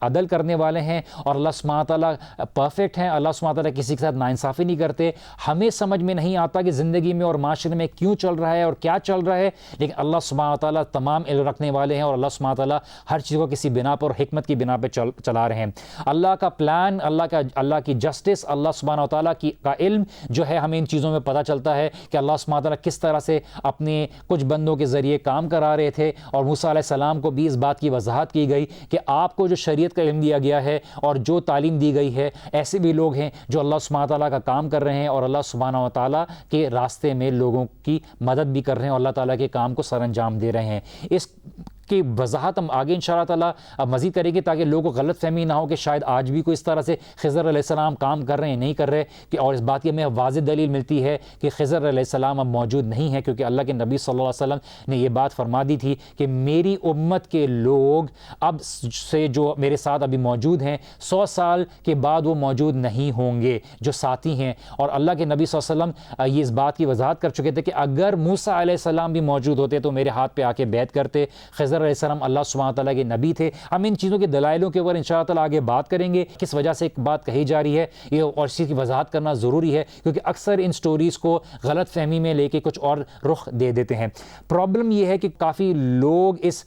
عدل کرنے والے ہیں، اور اللہ سبحانہ تعالیٰ پرفیکٹ ہیں۔ اللہ سبحانہ تعالیٰ کسی کے ساتھ ناانصافی نہیں کرتے۔ ہمیں سمجھ میں نہیں آتا کہ زندگی میں اور معاشرے میں کیوں چل رہا ہے اور کیا چل رہا ہے، لیکن اللہ سبحانہ تعالیٰ تمام علم رکھنے والے ہیں، اور اللہ سبحانہ تعالیٰ ہر چیز کو کسی بنا پر اور حکمت کی بنا پہ چلا رہے ہیں۔ اللہ کا پلان، اللہ کی جسٹس، اللہ سبحانہ تعالیٰ کا علم جو ہے، ہمیں ان چیزوں میں پتہ چلتا ہے کہ اللہ سبحانہ تعالیٰ کس طرح سے اپنے کچھ بندوں کے ذریعے کام کرا رہے تھے، اور موسیٰ علیہ السلام کو بھی اس بات کی وضاحت کی گئی کہ آپ کو جو شریعت کا علم دیا گیا ہے اور جو تعلیم دی گئی ہے، ایسے بھی لوگ ہیں جو اللہ سبحانہ تعالیٰ کا کام کر رہے ہیں اور اللہ سبحانہ تعالیٰ کے راستے میں لوگوں کی مدد بھی کر رہے ہیں اور اللہ تعالیٰ کے کام کو سر انجام دے رہے ہیں۔ اس کی وضاحت ہم آگے انشاءاللہ تعالیٰ مزید کریں گے تاکہ لوگوں کو غلط فہمی نہ ہو کہ شاید آج بھی کوئی اس طرح سے خضر علیہ السلام کام کر رہے ہیں، نہیں کر رہے، کہ اور اس بات کی ہمیں واضح دلیل ملتی ہے کہ خضر علیہ السلام اب موجود نہیں ہے، کیونکہ اللہ کے نبی صلی اللہ علیہ وسلم نے یہ بات فرما دی تھی کہ میری امت کے لوگ اب سے جو میرے ساتھ ابھی موجود ہیں 100 سال کے بعد وہ موجود نہیں ہوں گے جو ساتھی ہیں، اور اللہ کے نبی صلی اللہ علیہ وسلم یہ اس بات کی وضاحت کر چکے تھے کہ اگر موسیٰ علیہ السلام بھی موجود ہوتے تو میرے ہاتھ پہ آ کے بیعت کرتے۔ خضر علیہ السلام اللہ سبحانہ تعالیٰ کے نبی تھے۔ ہم ان چیزوں کے دلائلوں کے اوپر انشاءاللہ تعالیٰ آگے بات کریں گے، کس وجہ سے ایک بات کہی جا رہی ہے یہ، اور اس کی وضاحت کرنا ضروری ہے کیونکہ اکثر ان سٹوریز کو غلط فہمی میں لے کے کچھ اور رخ دے دیتے ہیں۔ پرابلم یہ ہے کہ کافی لوگ اس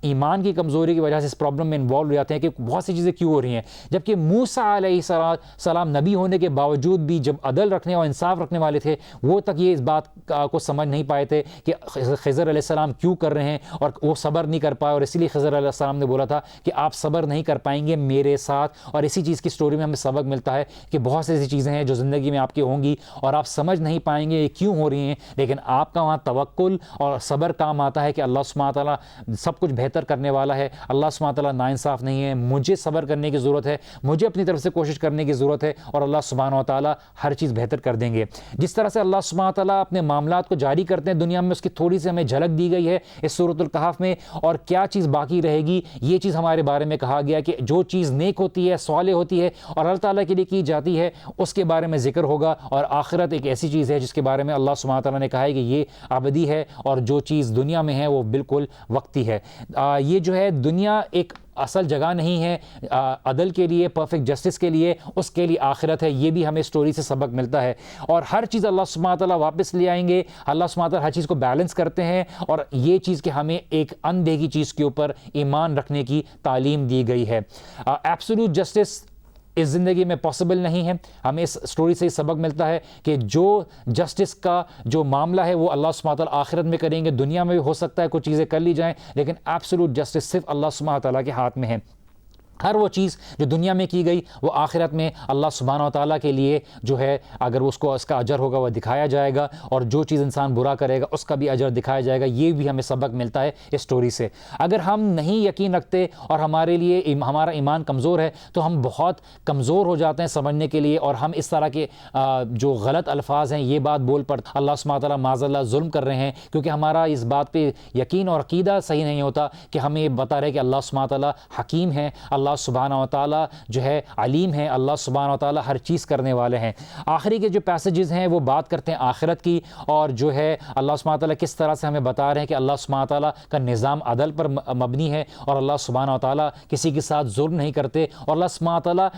ایمان کی کمزوری کی وجہ سے اس پرابلم میں انوالو ہو جاتے ہیں کہ بہت سی چیزیں کیوں ہو رہی ہیں، جبکہ موسیٰ علیہ السلام نبی ہونے کے باوجود بھی جب عدل رکھنے اور انصاف رکھنے والے تھے وہ تک یہ اس بات کو سمجھ نہیں پائے تھے کہ خضر علیہ السلام کیوں کر رہے ہیں، اور وہ صبر نہیں کر پائے، اور اسی لیے خضر علیہ السلام نے بولا تھا کہ آپ صبر نہیں کر پائیں گے میرے ساتھ۔ اور اسی چیز کی سٹوری میں ہمیں سبق ملتا ہے کہ بہت سی ایسی چیزیں ہیں جو زندگی میں آپ کی ہوں گی اور آپ سمجھ نہیں پائیں گے یہ کیوں ہو رہی ہیں، لیکن آپ کا وہاں توکل اور صبر کام آتا ہے کہ اللہ سبحانہ تعالیٰ سب کچھ بہتر کرنے والا ہے، اللہ سبحانہ تعالیٰ ناانصاف نہیں ہے، مجھے صبر کرنے کی ضرورت ہے، مجھے اپنی طرف سے کوشش کرنے کی ضرورت ہے، اور اللہ سبحانہ تعالیٰ ہر چیز بہتر کر دیں گے۔ جس طرح سے اللہ سبحانہ تعالیٰ اپنے معاملات کو جاری کرتے ہیں دنیا میں، اس کی تھوڑی سی ہمیں جھلک دی گئی ہے اس سورۃ الکہف میں، اور کیا چیز باقی رہے گی یہ چیز ہمارے بارے میں کہا گیا کہ جو چیز نیک ہوتی ہے، صالح ہوتی ہے اور اللہ تعالیٰ کے لیے کی جاتی ہے اس کے بارے میں ذکر ہوگا، اور آخرت ایک ایسی چیز ہے جس کے بارے میں اللہ سبحانہ تعالیٰ نے کہا ہے کہ یہ ابدی ہے، اور جو چیز دنیا میں ہے وہ بالکل وقتی ہے۔ یہ جو ہے دنیا ایک اصل جگہ نہیں ہے عدل کے لیے، پرفیکٹ جسٹس کے لیے، اس کے لیے آخرت ہے۔ یہ بھی ہمیں سٹوری سے سبق ملتا ہے، اور ہر چیز اللہ سبحانہ تعالیٰ واپس لے آئیں گے۔ اللہ سبحانہ تعالیٰ ہر چیز کو بیلنس کرتے ہیں، اور یہ چیز کہ ہمیں ایک اندیکھی چیز کے اوپر ایمان رکھنے کی تعلیم دی گئی ہے۔ ایبسولوٹ جسٹس اس زندگی میں پاسبل نہیں ہے۔ ہمیں اس سٹوری سے سبق ملتا ہے کہ جو جسٹس کا جو معاملہ ہے وہ اللہ سبحانہ تعالیٰ آخرت میں کریں گے، دنیا میں بھی ہو سکتا ہے کچھ چیزیں کر لی جائیں، لیکن ایبسولوٹ جسٹس صرف اللہ سبحانہ تعالیٰ کے ہاتھ میں ہے۔ ہر وہ چیز جو دنیا میں کی گئی وہ آخرت میں اللہ سبحانہ تعالیٰ کے لیے جو ہے اگر اس کو اس کا اجر ہوگا وہ دکھایا جائے گا، اور جو چیز انسان برا کرے گا اس کا بھی اجر دکھایا جائے گا۔ یہ بھی ہمیں سبق ملتا ہے اس سٹوری سے۔ اگر ہم نہیں یقین رکھتے اور ہمارے لیے ہمارا ایمان کمزور ہے تو ہم بہت کمزور ہو جاتے ہیں سمجھنے کے لیے، اور ہم اس طرح کے جو غلط الفاظ ہیں یہ بات بول پڑ اللہ سبحانہ تعالیٰ معاذ اللہ ظلم کر رہے ہیں، کیونکہ ہمارا اس بات پہ یقین اور عقیدہ صحیح نہیں ہوتا کہ ہمیں یہ بتا رہے کہ اللہ سبحانہ تعالیٰ حکیم ہے، اللہ اللہ سبحانہ و تعالیٰ جو ہے علیم ہے، اللہ سبحانہ و تعالیٰ ہر چیز کرنے والے ہیں۔ آخری کے جو پیسیجز ہیں وہ بات کرتے ہیں آخرت کی، اور جو ہے اللہ سبحانہ و تعالیٰ کس طرح سے ہمیں بتا رہے ہیں کہ اللہ سبحانہ و تعالیٰ کا نظام عدل پر مبنی ہے، اور اللہ سبحانہ و تعالیٰ کسی کے ساتھ ظلم نہیں کرتے، اور اللہ سبحانہ و تعالیٰ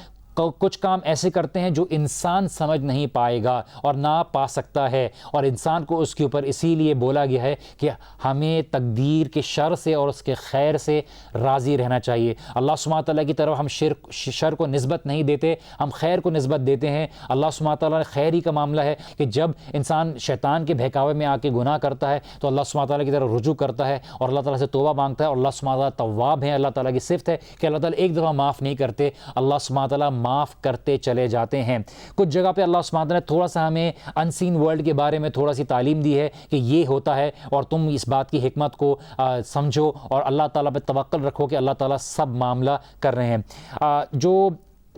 کچھ کام ایسے کرتے ہیں جو انسان سمجھ نہیں پائے گا اور نہ پا سکتا ہے، اور انسان کو اس کے اوپر اسی لیے بولا گیا ہے کہ ہمیں تقدیر کے شر سے اور اس کے خیر سے راضی رہنا چاہیے۔ اللہ سبحانہ تعالیٰ کی طرف ہم شر کو نسبت نہیں دیتے، ہم خیر کو نسبت دیتے ہیں۔ اللہ سبحانہ تعالیٰ نے خیر ہی کا معاملہ ہے کہ جب انسان شیطان کے بہکاوے میں آ کے گناہ کرتا ہے تو اللہ سبحانہ تعالیٰ کی طرف رجوع کرتا ہے اور اللہ تعالیٰ سے توبہ مانگتا ہے، اور اللہ سبحانہ تعالیٰ تواب ہے۔ اللہ تعالیٰ کی صفت ہے کہ اللہ تعالیٰ ایک دفعہ معاف نہیں کرتے، اللہ سبحانہ تعالیٰ معاف کرتے چلے جاتے ہیں۔ کچھ جگہ پہ اللہ سبحانہ تعالیٰ نے تھوڑا سا ہمیں ان سین ورلڈ کے بارے میں تھوڑا سی تعلیم دی ہے کہ یہ ہوتا ہے، اور تم اس بات کی حکمت کو سمجھو اور اللہ تعالیٰ پہ توکل رکھو کہ اللہ تعالیٰ سب معاملہ کر رہے ہیں۔ جو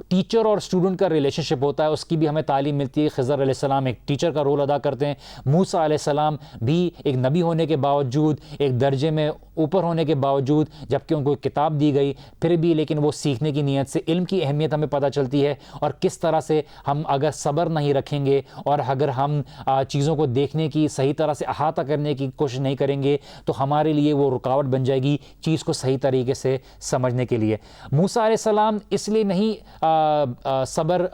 ٹیچر اور اسٹوڈنٹ کا ریلیشن شپ ہوتا ہے اس کی بھی ہمیں تعلیم ملتی ہے۔ خضر علیہ السلام ایک ٹیچر کا رول ادا کرتے ہیں، موسیٰ علیہ السلام بھی ایک نبی ہونے کے باوجود، ایک درجے میں اوپر ہونے کے باوجود، جبکہ ان کو ایک کتاب دی گئی پھر بھی لیکن وہ سیکھنے کی نیت سے، علم کی اہمیت ہمیں پتہ چلتی ہے، اور کس طرح سے ہم اگر صبر نہیں رکھیں گے اور اگر ہم چیزوں کو دیکھنے کی صحیح طرح سے احاطہ کرنے کی کوشش نہیں کریں گے تو ہمارے لیے وہ رکاوٹ بن جائے گی چیز کو صحیح طریقے سے سمجھنے کے لیے۔ موسیٰ علیہ السلام اس لیے نہیں صبر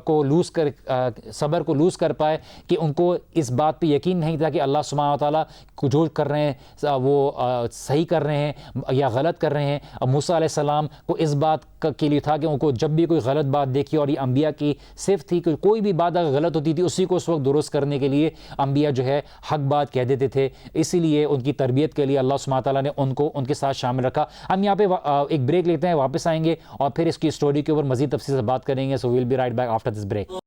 کو لوز کر پائے کہ ان کو اس بات پہ یقین نہیں تھا کہ اللہ سبحانہ و تعالیٰ کو جو کر رہے ہیں وہ صحیح کر رہے ہیں یا غلط کر رہے ہیں۔ موسیٰ علیہ السلام کو اس بات کے لیے تھا کہ ان کو جب بھی کوئی غلط بات دیکھی، اور یہ انبیاء کی صفت تھی کہ کوئی بھی بات اگر غلط ہوتی تھی اسی کو اس وقت درست کرنے کے لیے انبیاء جو ہے حق بات کہہ دیتے تھے، اسی لیے ان کی تربیت کے لیے اللہ سبحانہ تعالیٰ نے ان کو ان کے ساتھ شامل رکھا۔ ہم یہاں پہ ایک بریک لیتے ہیں، واپس آئیں گے اور پھر اس کی اسٹوری کے اوپر مزید تفصیل سے بات کریں گے۔ So we'll be right back after this break.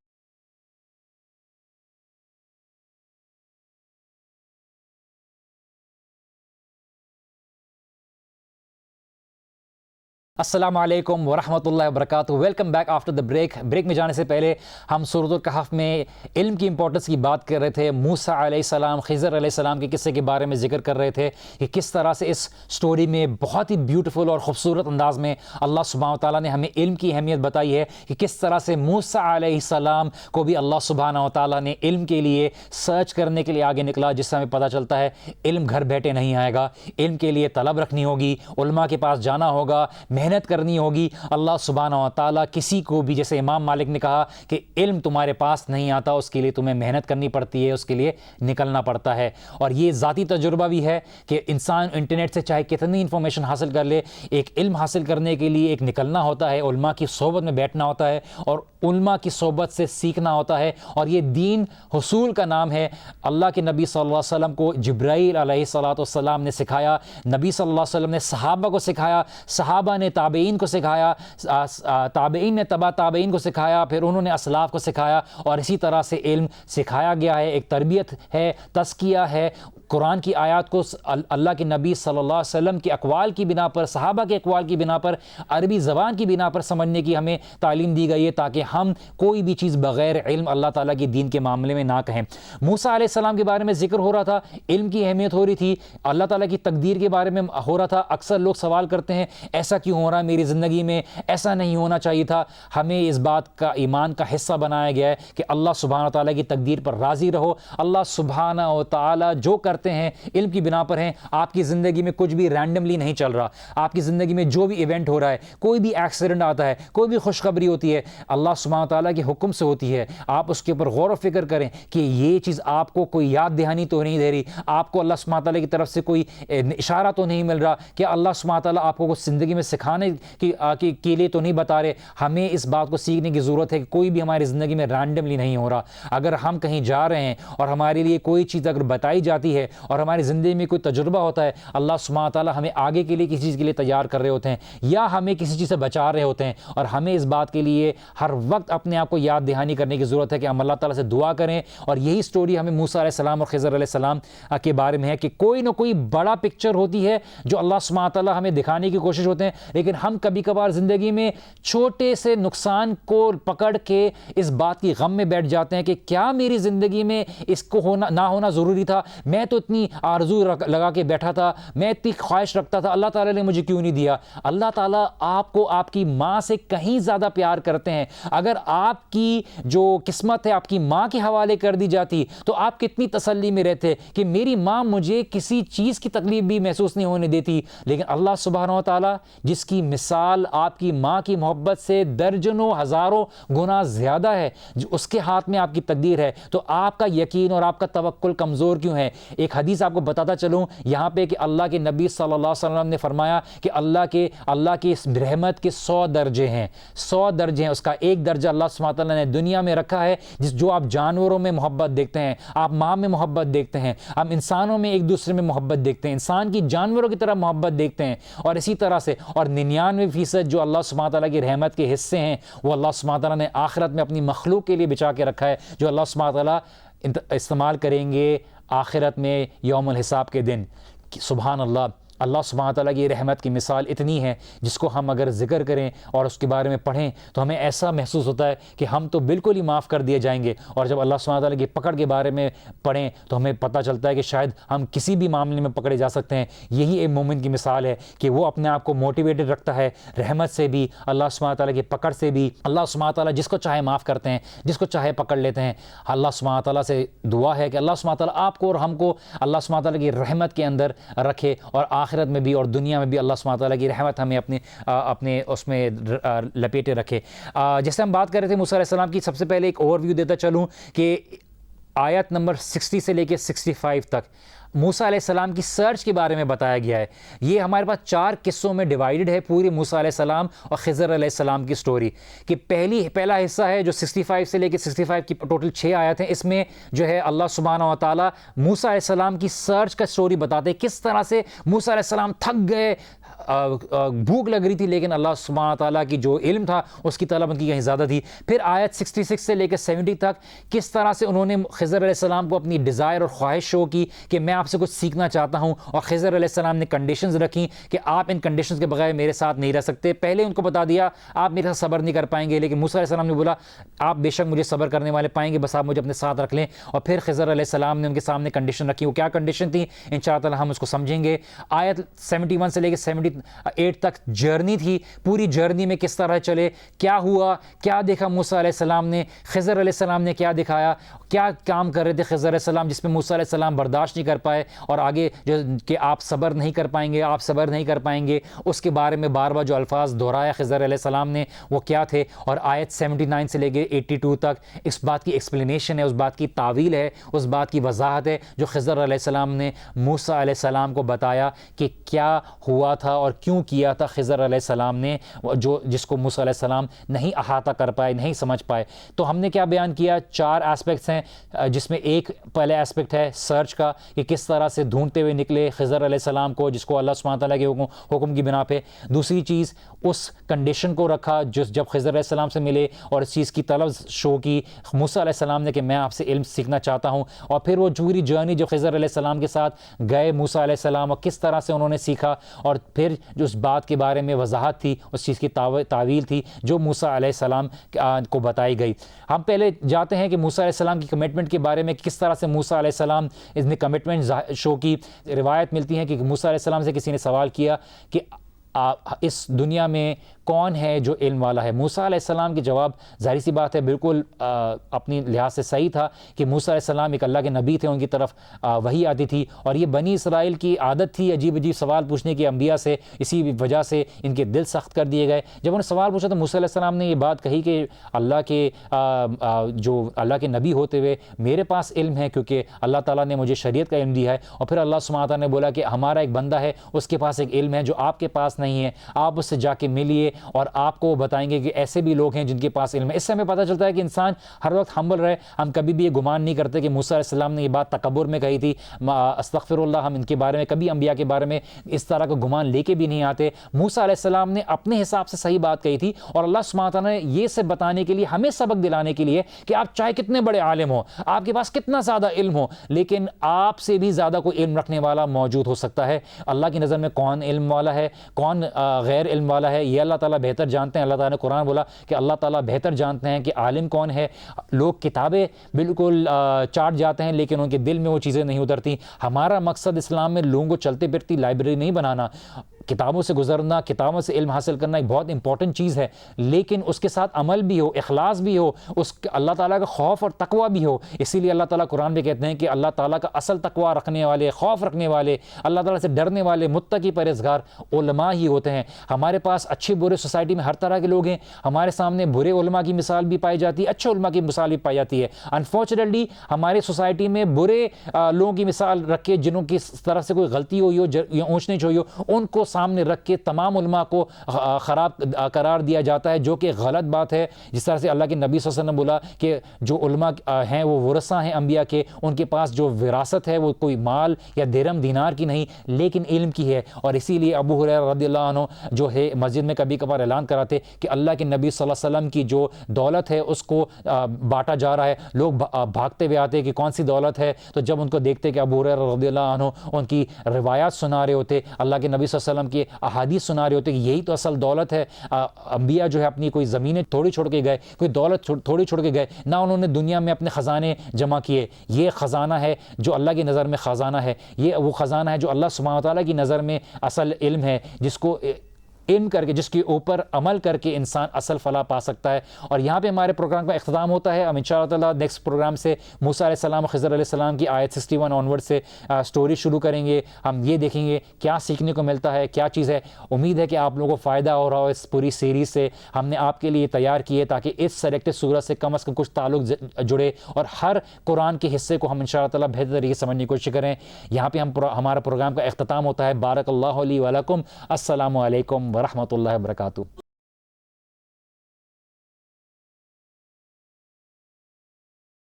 السلام علیکم ورحمۃ اللہ وبرکاتہ، welcome back after the break میں جانے سے پہلے ہم سورۃ الکہف میں علم کی امپورٹنس کی بات کر رہے تھے۔ موسیٰ علیہ السلام، خضر علیہ السلام کے قصے کے بارے میں ذکر کر رہے تھے کہ کس طرح سے اس سٹوری میں بہت ہی بیوٹیفل اور خوبصورت انداز میں اللہ سبحانہ تعالیٰ نے ہمیں علم کی اہمیت بتائی ہے کہ کس طرح سے موسیٰ علیہ السلام کو بھی اللہ سبحانہ تعالیٰ نے علم کے لیے سرچ کرنے کے لیے آگے نکلا، جس سے ہمیں پتہ چلتا ہے علم گھر بیٹھے نہیں آئے گا، علم کے لیے طلب رکھنی ہوگی، علماء کے پاس جانا ہوگا، محنت کرنی ہوگی۔ اللہ سبحانہ و تعالیٰ کسی کو بھی، جیسے امام مالک نے کہا کہ علم تمہارے پاس نہیں آتا، اس کے لیے تمہیں محنت کرنی پڑتی ہے، اس کے لیے نکلنا پڑتا ہے۔ اور یہ ذاتی تجربہ بھی ہے کہ انسان انٹرنیٹ سے چاہے کتنی انفارمیشن حاصل کر لے، ایک علم حاصل کرنے کے لیے ایک نکلنا ہوتا ہے، علماء کی صحبت میں بیٹھنا ہوتا ہے اور علماء کی صحبت سے سیکھنا ہوتا ہے، اور یہ دین حصول کا نام ہے۔ اللہ کے نبی صلی اللہ علیہ وسلم کو جبرائیل علیہ السلام نے سکھایا، نبی صلی اللہ علیہ وسلم نے صحابہ کو سکھایا، صحابہ نے تابعین کو سکھایا، تابعین نے تبع تابعین کو سکھایا، پھر انہوں نے اسلاف کو سکھایا، اور اسی طرح سے علم سکھایا گیا ہے۔ ایک تربیت ہے، تزکیہ ہے، قرآن کی آیات کو اللہ کے نبی صلی اللہ علیہ وسلم کے اقوال کی بنا پر، صحابہ کے اقوال کی بنا پر، عربی زبان کی بنا پر سمجھنے کی ہمیں تعلیم دی گئی ہے تاکہ ہم کوئی بھی چیز بغیر علم اللہ تعالیٰ کی دین کے معاملے میں نہ کہیں۔ موسیٰ علیہ السلام کے بارے میں ذکر ہو رہا تھا، علم کی اہمیت ہو رہی تھی، اللہ تعالیٰ کی تقدیر کے بارے میں ہو رہا تھا۔ اکثر لوگ سوال کرتے ہیں ایسا کیوں ہو رہا ہے میری زندگی میں، ایسا نہیں ہونا چاہیے تھا۔ ہمیں اس بات کا ایمان کا حصہ بنایا گیا ہے کہ اللہ سبحانہ تعالیٰ کی تقدیر پر راضی رہو۔ اللہ سبحانہ و تعالیٰ جو کرتے ہیں علم کی بنا پر ہیں۔ آپ کی زندگی میں کچھ بھی رینڈملی نہیں چل رہا، آپ کی زندگی میں جو بھی ایونٹ ہو رہا ہے، کوئی بھی ایکسیڈنٹ آتا ہے، کوئی بھی خوشخبری ہوتی ہے، اللہ سبحانہ تعالیٰ کے حکم سے ہوتی ہے۔ آپ اس کے اوپر غور و فکر کریں کہ یہ چیز آپ کو کوئی یاد دہانی تو نہیں دے رہی، آپ کو اللہ سبحانہ تعالیٰ کی طرف سے کوئی اشارہ تو نہیں مل رہا کہ اللہ سبحانہ تعالیٰ آپ کو کچھ زندگی میں سکھانے کے لیے تو نہیں بتا رہے۔ ہمیں اس بات کو سیکھنے کی ضرورت ہے کہ کوئی بھی ہماری زندگی میں رینڈملی نہیں ہو رہا۔ اگر ہم کہیں جا رہے ہیں اور ہمارے لیے کوئی چیز اگر بتائی جاتی ہے اور ہماری زندگی میں کوئی تجربہ ہوتا ہے، اللہ سبحانہ تعالیٰ ہمیں آگے کے لیے کسی چیز کے لیے تیار کر رہے ہوتے ہیں یا ہمیں کسی چیز سے بچا رہے ہوتے ہیں، اور ہمیں اس بات کے لیے ہر وقت اپنے آپ کو یاد دہانی کرنے کی ضرورت ہے کہ ہم اللہ تعالیٰ سے دعا کریں۔ اور یہی سٹوری ہمیں موسیٰ علیہ السلام اور خضر علیہ السلام کے بارے میں ہے کہ کوئی نہ کوئی بڑا پکچر ہوتی ہے جو اللہ سبحانہ تعالیٰ ہمیں دکھانے کی کوشش ہوتے ہیں، لیکن ہم کبھی کبھار زندگی میں چھوٹے سے نقصان کو پکڑ کے اس بات کی غم میں بیٹھ جاتے ہیں کہ کیا میری زندگی میں اس کو نہ ہونا ضروری تھا، میں تو اتنی آرزو لگا کے بیٹھا تھا، میں اتنی خواہش رکھتا تھا، اللہ تعالیٰ نے مجھے کیوں نہیں دیا؟ اللہ تعالیٰ آپ کو آپ کی ماں سے کہیں زیادہ پیار کرتے ہیں۔ اگر آپ کی جو قسمت ہے آپ کی ماں کے حوالے کر دی جاتی تو آپ کتنی تسلی میں رہتے کہ میری ماں مجھے کسی چیز کی تکلیف بھی محسوس نہیں ہونے دیتی۔ لیکن اللہ سبحانہ و تعالیٰ جس کی مثال آپ کی ماں کی محبت سے درجنوں ہزاروں گنا زیادہ ہے، اس کے ہاتھ میں آپ کی تقدیر ہے، تو آپ کا یقین اور آپ کا توکل کمزور کیوں ہے؟ ایک حدیث آپ کو بتاتا چلوں یہاں پہ کہ اللہ کے نبی صلی اللہ علیہ وسلم نے فرمایا کہ اللہ کی رحمت کے 100 درجے ہیں، 100 درجے ہیں۔ اس کا ایک درجہ اللہ سبحانہ تعالیٰ نے دنیا میں رکھا ہے، جو آپ جانوروں میں محبت دیکھتے ہیں، آپ ماں میں محبت دیکھتے ہیں، آپ انسانوں میں ایک دوسرے میں محبت دیکھتے ہیں، انسان کی جانوروں کی طرح محبت دیکھتے ہیں، اور اسی طرح سے اور 99% جو اللہ سبحانہ تعالیٰ کی رحمت کے حصے ہیں وہ اللہ سبحانہ تعالیٰ نے آخرت میں اپنی مخلوق کے لیے بچا کے رکھا ہے، جو اللہ سبحانہ تعالیٰ استعمال کریں گے آخرت میں یوم الحساب کے دن۔ سبحان اللہ، اللہ سبحانہ تعالیٰ کی رحمت کی مثال اتنی ہے جس کو ہم اگر ذکر کریں اور اس کے بارے میں پڑھیں تو ہمیں ایسا محسوس ہوتا ہے کہ ہم تو بالکل ہی معاف کر دیے جائیں گے، اور جب اللہ سبحانہ تعالیٰ کی پکڑ کے بارے میں پڑھیں تو ہمیں پتہ چلتا ہے کہ شاید ہم کسی بھی معاملے میں پکڑے جا سکتے ہیں۔ یہی ایک مومن کی مثال ہے کہ وہ اپنے آپ کو موٹیویٹڈ رکھتا ہے رحمت سے بھی، اللہ سبحانہ تعالیٰ کی پکڑ سے بھی۔ اللہ سبحانہ تعالیٰ جس کو چاہے معاف کرتے ہیں، جس کو چاہے پکڑ لیتے ہیں۔ اللہ سبحانہ تعالیٰ سے دعا ہے کہ اللہ سبحانہ تعالیٰ آپ کو اور ہم کو اللہ سبحانہ تعالیٰ کی رحمت کے اندر رکھے، اور آخرت میں بھی اور دنیا میں بھی اللہ سبحانہ تعالیٰ کی رحمت ہمیں اپنے اس میں لپیٹے رکھے۔ جیسے ہم بات کر رہے تھے موسیٰ علیہ السلام کی، سب سے پہلے ایک اوور ویو دیتا چلوں کہ آیت نمبر 60 سے لے کے 65 تک موسیٰ علیہ السلام کی سرچ کے بارے میں بتایا گیا ہے۔ یہ ہمارے پاس 4 قصوں میں ڈیوائیڈڈ ہے پوری موسیٰ علیہ السلام اور خضر علیہ السلام کی سٹوری، کہ پہلا حصہ ہے جو 65 سے لے کے 65 کی ٹوٹل 6 آیات ہیں۔ اس میں جو ہے اللہ سبحانہ و تعالیٰ موسیٰ علیہ السلام کی سرچ کا سٹوری بتاتے ہیں، کس طرح سے موسیٰ علیہ السلام تھک گئے، بھوک لگ رہی تھی، لیکن اللہ سبحانہ تعالیٰ کی جو علم تھا اس کی طلب ان کی کہیں زیادہ تھی۔ پھر آیت 66 سے لے کے 70 تک کس طرح سے انہوں نے خضر علیہ السلام کو اپنی ڈیزائر اور خواہش شو کی کہ میں آپ سے کچھ سیکھنا چاہتا ہوں، اور خضر علیہ السلام نے کنڈیشنز رکھی کہ آپ ان کنڈیشنز کے بغیر میرے ساتھ نہیں رہ سکتے۔ پہلے ان کو بتا دیا آپ میرے ساتھ صبر نہیں کر پائیں گے، لیکن موسیٰ علیہ السلام نے بولا آپ بے شک مجھے صبر کرنے والے پائیں گے، بس آپ مجھے اپنے ساتھ رکھ لیں۔ اور پھر خضر علیہ السلام نے ان کے سامنے کنڈیشن رکھی، وہ کیا کنڈیشن تھی انشاءاللہ تعالیٰ ہم اس کو سمجھیں گے۔ آیت 71 سے لے کے 78 تک جرنی تھی، پوری جرنی میں کس طرح چلے، کیا ہوا، کیا دیکھا موسیٰ علیہ السلام نے، خضر علیہ السلام نے کیا دکھایا، کیا کام کر رہے تھے خضر علیہ السلام جس میں موسیٰ علیہ السلام برداشت نہیں کر پائے، اور آگے جو کہ آپ صبر نہیں کر پائیں گے، آپ صبر نہیں کر پائیں گے، اس کے بارے میں بار بار جو الفاظ دہرایا خضر علیہ السلام نے وہ کیا تھے۔ اور آیت 79 سے لے کے 82 تک اس بات کی ایکسپلینیشن ہے، اس بات کی تعویل ہے، اس بات کی وضاحت ہے جو خضر علیہ السلام نے موسیٰ علیہ السلام کو بتایا کہ کیا ہوا تھا اور کیوں کیا تھا خضر علیہ السلام نے، جس کو موسیٰ علیہ السلام نہیں احاطہ کر پائے، نہیں سمجھ پائے۔ تو ہم نے کیا بیان کیا، 4 ایسپیکٹس ہیں، جس میں ایک پہلا ایسپیکٹ ہے سرچ کا کہ کس طرح سے ڈھونڈتے ہوئے نکلے خضر علیہ السلام کو، جس کو اللہ سبحانہ تعالیٰ کے حکم کی بنا پہ۔ دوسری چیز اس کنڈیشن کو رکھا جب خضر علیہ السلام سے ملے اور اس چیز کی طلب شو کی موسیٰ علیہ السلام نے کہ میں آپ سے علم سیکھنا چاہتا ہوں، اور پھر وہ پوری جرنی جو خضر علیہ السلام کے ساتھ گئے موسیٰ علیہ السلام اور کس طرح سے انہوں نے سیکھا، اور پھر جو اس بات کے بارے میں وضاحت تھی، اس چیز کی تعویل تھی جو موسیٰ علیہ السلام کو بتائی گئی۔ ہم پہلے جاتے ہیں کہ موسیٰ علیہ السلام کی کمٹمنٹ کے بارے میں، کس طرح سے موسیٰ علیہ السلام اس نے کمٹمنٹ شو کی۔ روایت ملتی ہے کہ موسیٰ علیہ السلام سے کسی نے سوال کیا کہ اس دنیا میں کون ہے جو علم والا ہے؟ موسیٰ علیہ السلام کی جواب ظاہر سی بات ہے بالکل اپنی لحاظ سے صحیح تھا کہ موسیٰ علیہ السلام ایک اللہ کے نبی تھے، ان کی طرف وحی آتی تھی، اور یہ بنی اسرائیل کی عادت تھی عجیب عجیب سوال پوچھنے کی انبیاء سے، اسی وجہ سے ان کے دل سخت کر دیے گئے۔ جب انہوں نے سوال پوچھا تو موسیٰ علیہ السلام نے یہ بات کہی کہ اللہ کے نبی ہوتے ہوئے میرے پاس علم ہے، کیونکہ اللہ تعالیٰ نے مجھے شریعت کا علم دیا ہے۔ اور پھر اللہ سبحانہ تعالیٰ نے بولا کہ ہمارا ایک بندہ ہے، اس کے پاس ایک علم ہے جو آپ کے پاس نہیں ہے، آپ اس سے جا کے ملیے اور آپ کو بتائیں گے کہ ایسے بھی لوگ ہیں جن کے پاس علم ہے۔ اس سے ہمیں پتہ چلتا ہے کہ انسان ہر وقت ہمبل رہے۔ ہم کبھی بھی یہ گمان نہیں کرتے کہ موسیٰ علیہ السلام نے یہ بات تکبر میں کہی تھی، استغفر اللہ، ہم ان کے بارے میں کبھی انبیاء کے بارے میں اس طرح کا گمان لے کے بھی نہیں آتے۔ موسیٰ علیہ السلام نے اپنے حساب سے صحیح بات کہی تھی، اور اللہ سبحانہ تعالیٰ نے یہ سے بتانے کے لیے، ہمیں سبق دلانے کے لیے کہ آپ چاہے کتنے بڑے عالم ہو، آپ کے پاس کتنا زیادہ علم ہو، لیکن آپ سے بھی زیادہ کوئی علم رکھنے والا موجود ہو سکتا ہے۔ اللہ کی نظر میں کون علم والا ہے، کون کون غیر علم والا ہے یہ اللہ تعالیٰ بہتر جانتے ہیں. اللہ تعالیٰ نے قرآن بولا کہ اللہ تعالیٰ بہتر جانتے ہیں کہ عالم کون ہے. لوگ کتابیں بالکل چاٹ جاتے ہیں لیکن ان کے دل میں وہ چیزیں نہیں اترتی. ہمارا مقصد اسلام میں لوگوں کو چلتے پھرتی لائبریری نہیں بنانا. کتابوں سے گزرنا, کتابوں سے علم حاصل کرنا ایک بہت امپورٹنٹ چیز ہے, لیکن اس کے ساتھ عمل بھی ہو, اخلاص بھی ہو, اس اللہ تعالیٰ کا خوف اور تقویٰ بھی ہو. اسی لیے اللہ تعالیٰ قرآن میں کہتے ہیں کہ اللہ تعالیٰ کا اصل تقویٰ رکھنے والے, خوف رکھنے والے, اللہ تعالیٰ سے ڈرنے والے, متقی پرہیزگار علماء ہی ہوتے ہیں. ہمارے پاس اچھے برے سوسائٹی میں ہر طرح کے لوگ ہیں. ہمارے سامنے برے علماء کی مثال بھی پائی جاتی ہے, اچھے علماء کی مثال بھی پائی جاتی ہے. انفارچونیٹلی ہماری سوسائٹی میں برے لوگوں کی مثال رکھ کے, جنہوں کی طرف سے کوئی غلطی ہوئی ہو یا اونچ نیچ ہوئی ہو, ان کو سامنے رکھ کے تمام علماء کو خراب قرار دیا جاتا ہے, جو کہ غلط بات ہے. جس طرح سے اللہ کے نبی صلی اللہ علیہ وسلم بولا کہ جو علماء ہیں وہ ورثہ ہیں انبیاء کے, ان کے پاس جو وراثت ہے وہ کوئی مال یا درہم دینار کی نہیں لیکن علم کی ہے. اور اسی لیے ابو ہریرہ رضی اللہ عنہ جو ہے مسجد میں کبھی کبھار اعلان کراتے کہ اللہ کے نبی صلی اللہ علیہ وسلم کی جو دولت ہے اس کو بانٹا جا رہا ہے. لوگ بھاگتے ہوئے آتے کہ کون سی دولت ہے, تو جب ان کو دیکھتے کہ ابو ہریرہ رضی اللہ عنہ ان کی روایات سنا رہے ہوتے, اللہ کے نبی صلی اللہ علیہ وسلم کی احادیث سنا رہے ہوتے کہ یہی تو اصل دولت ہے. انبیاء جو ہے اپنی کوئی زمینیں تھوڑی چھوڑ کے گئے, کوئی دولت تھوڑی چھوڑ کے گئے, نہ انہوں نے دنیا میں اپنے خزانے جمع کیے. یہ خزانہ ہے جو اللہ کی نظر میں خزانہ ہے, یہ وہ خزانہ ہے جو اللہ سبحانہ و تعالیٰ کی نظر میں اصل علم ہے, جس کو علم کر کے, جس کے اوپر عمل کر کے انسان اصل فلاح پا سکتا ہے. اور یہاں پہ ہمارے پروگرام کا اختتام ہوتا ہے. ہم انشاءاللہ تعالیٰ نیکسٹ پروگرام سے موسیٰ علیہ السلام اور خضر علیہ السلام کی آیت 61 آنورڈ سے سٹوری شروع کریں گے. ہم یہ دیکھیں گے کیا سیکھنے کو ملتا ہے, کیا چیز ہے. امید ہے کہ آپ لوگوں کو فائدہ ہو رہا ہو اس پوری سیریز سے. ہم نے آپ کے لیے تیار کیے تاکہ اس سلیکٹڈ سورت سے کم از کم کچھ تعلق جڑے اور ہر قرآن کے حصے کو ہم انشاءاللہ تعالیٰ بہتر طریقے سے سمجھنے کی کوشش کریں. یہاں پہ ہمارا پروگرام کا اختتام ہوتا ہے. بارک اللہ لی ولکم. السلام علیکم ورحمۃ اللہ وبرکاتہ.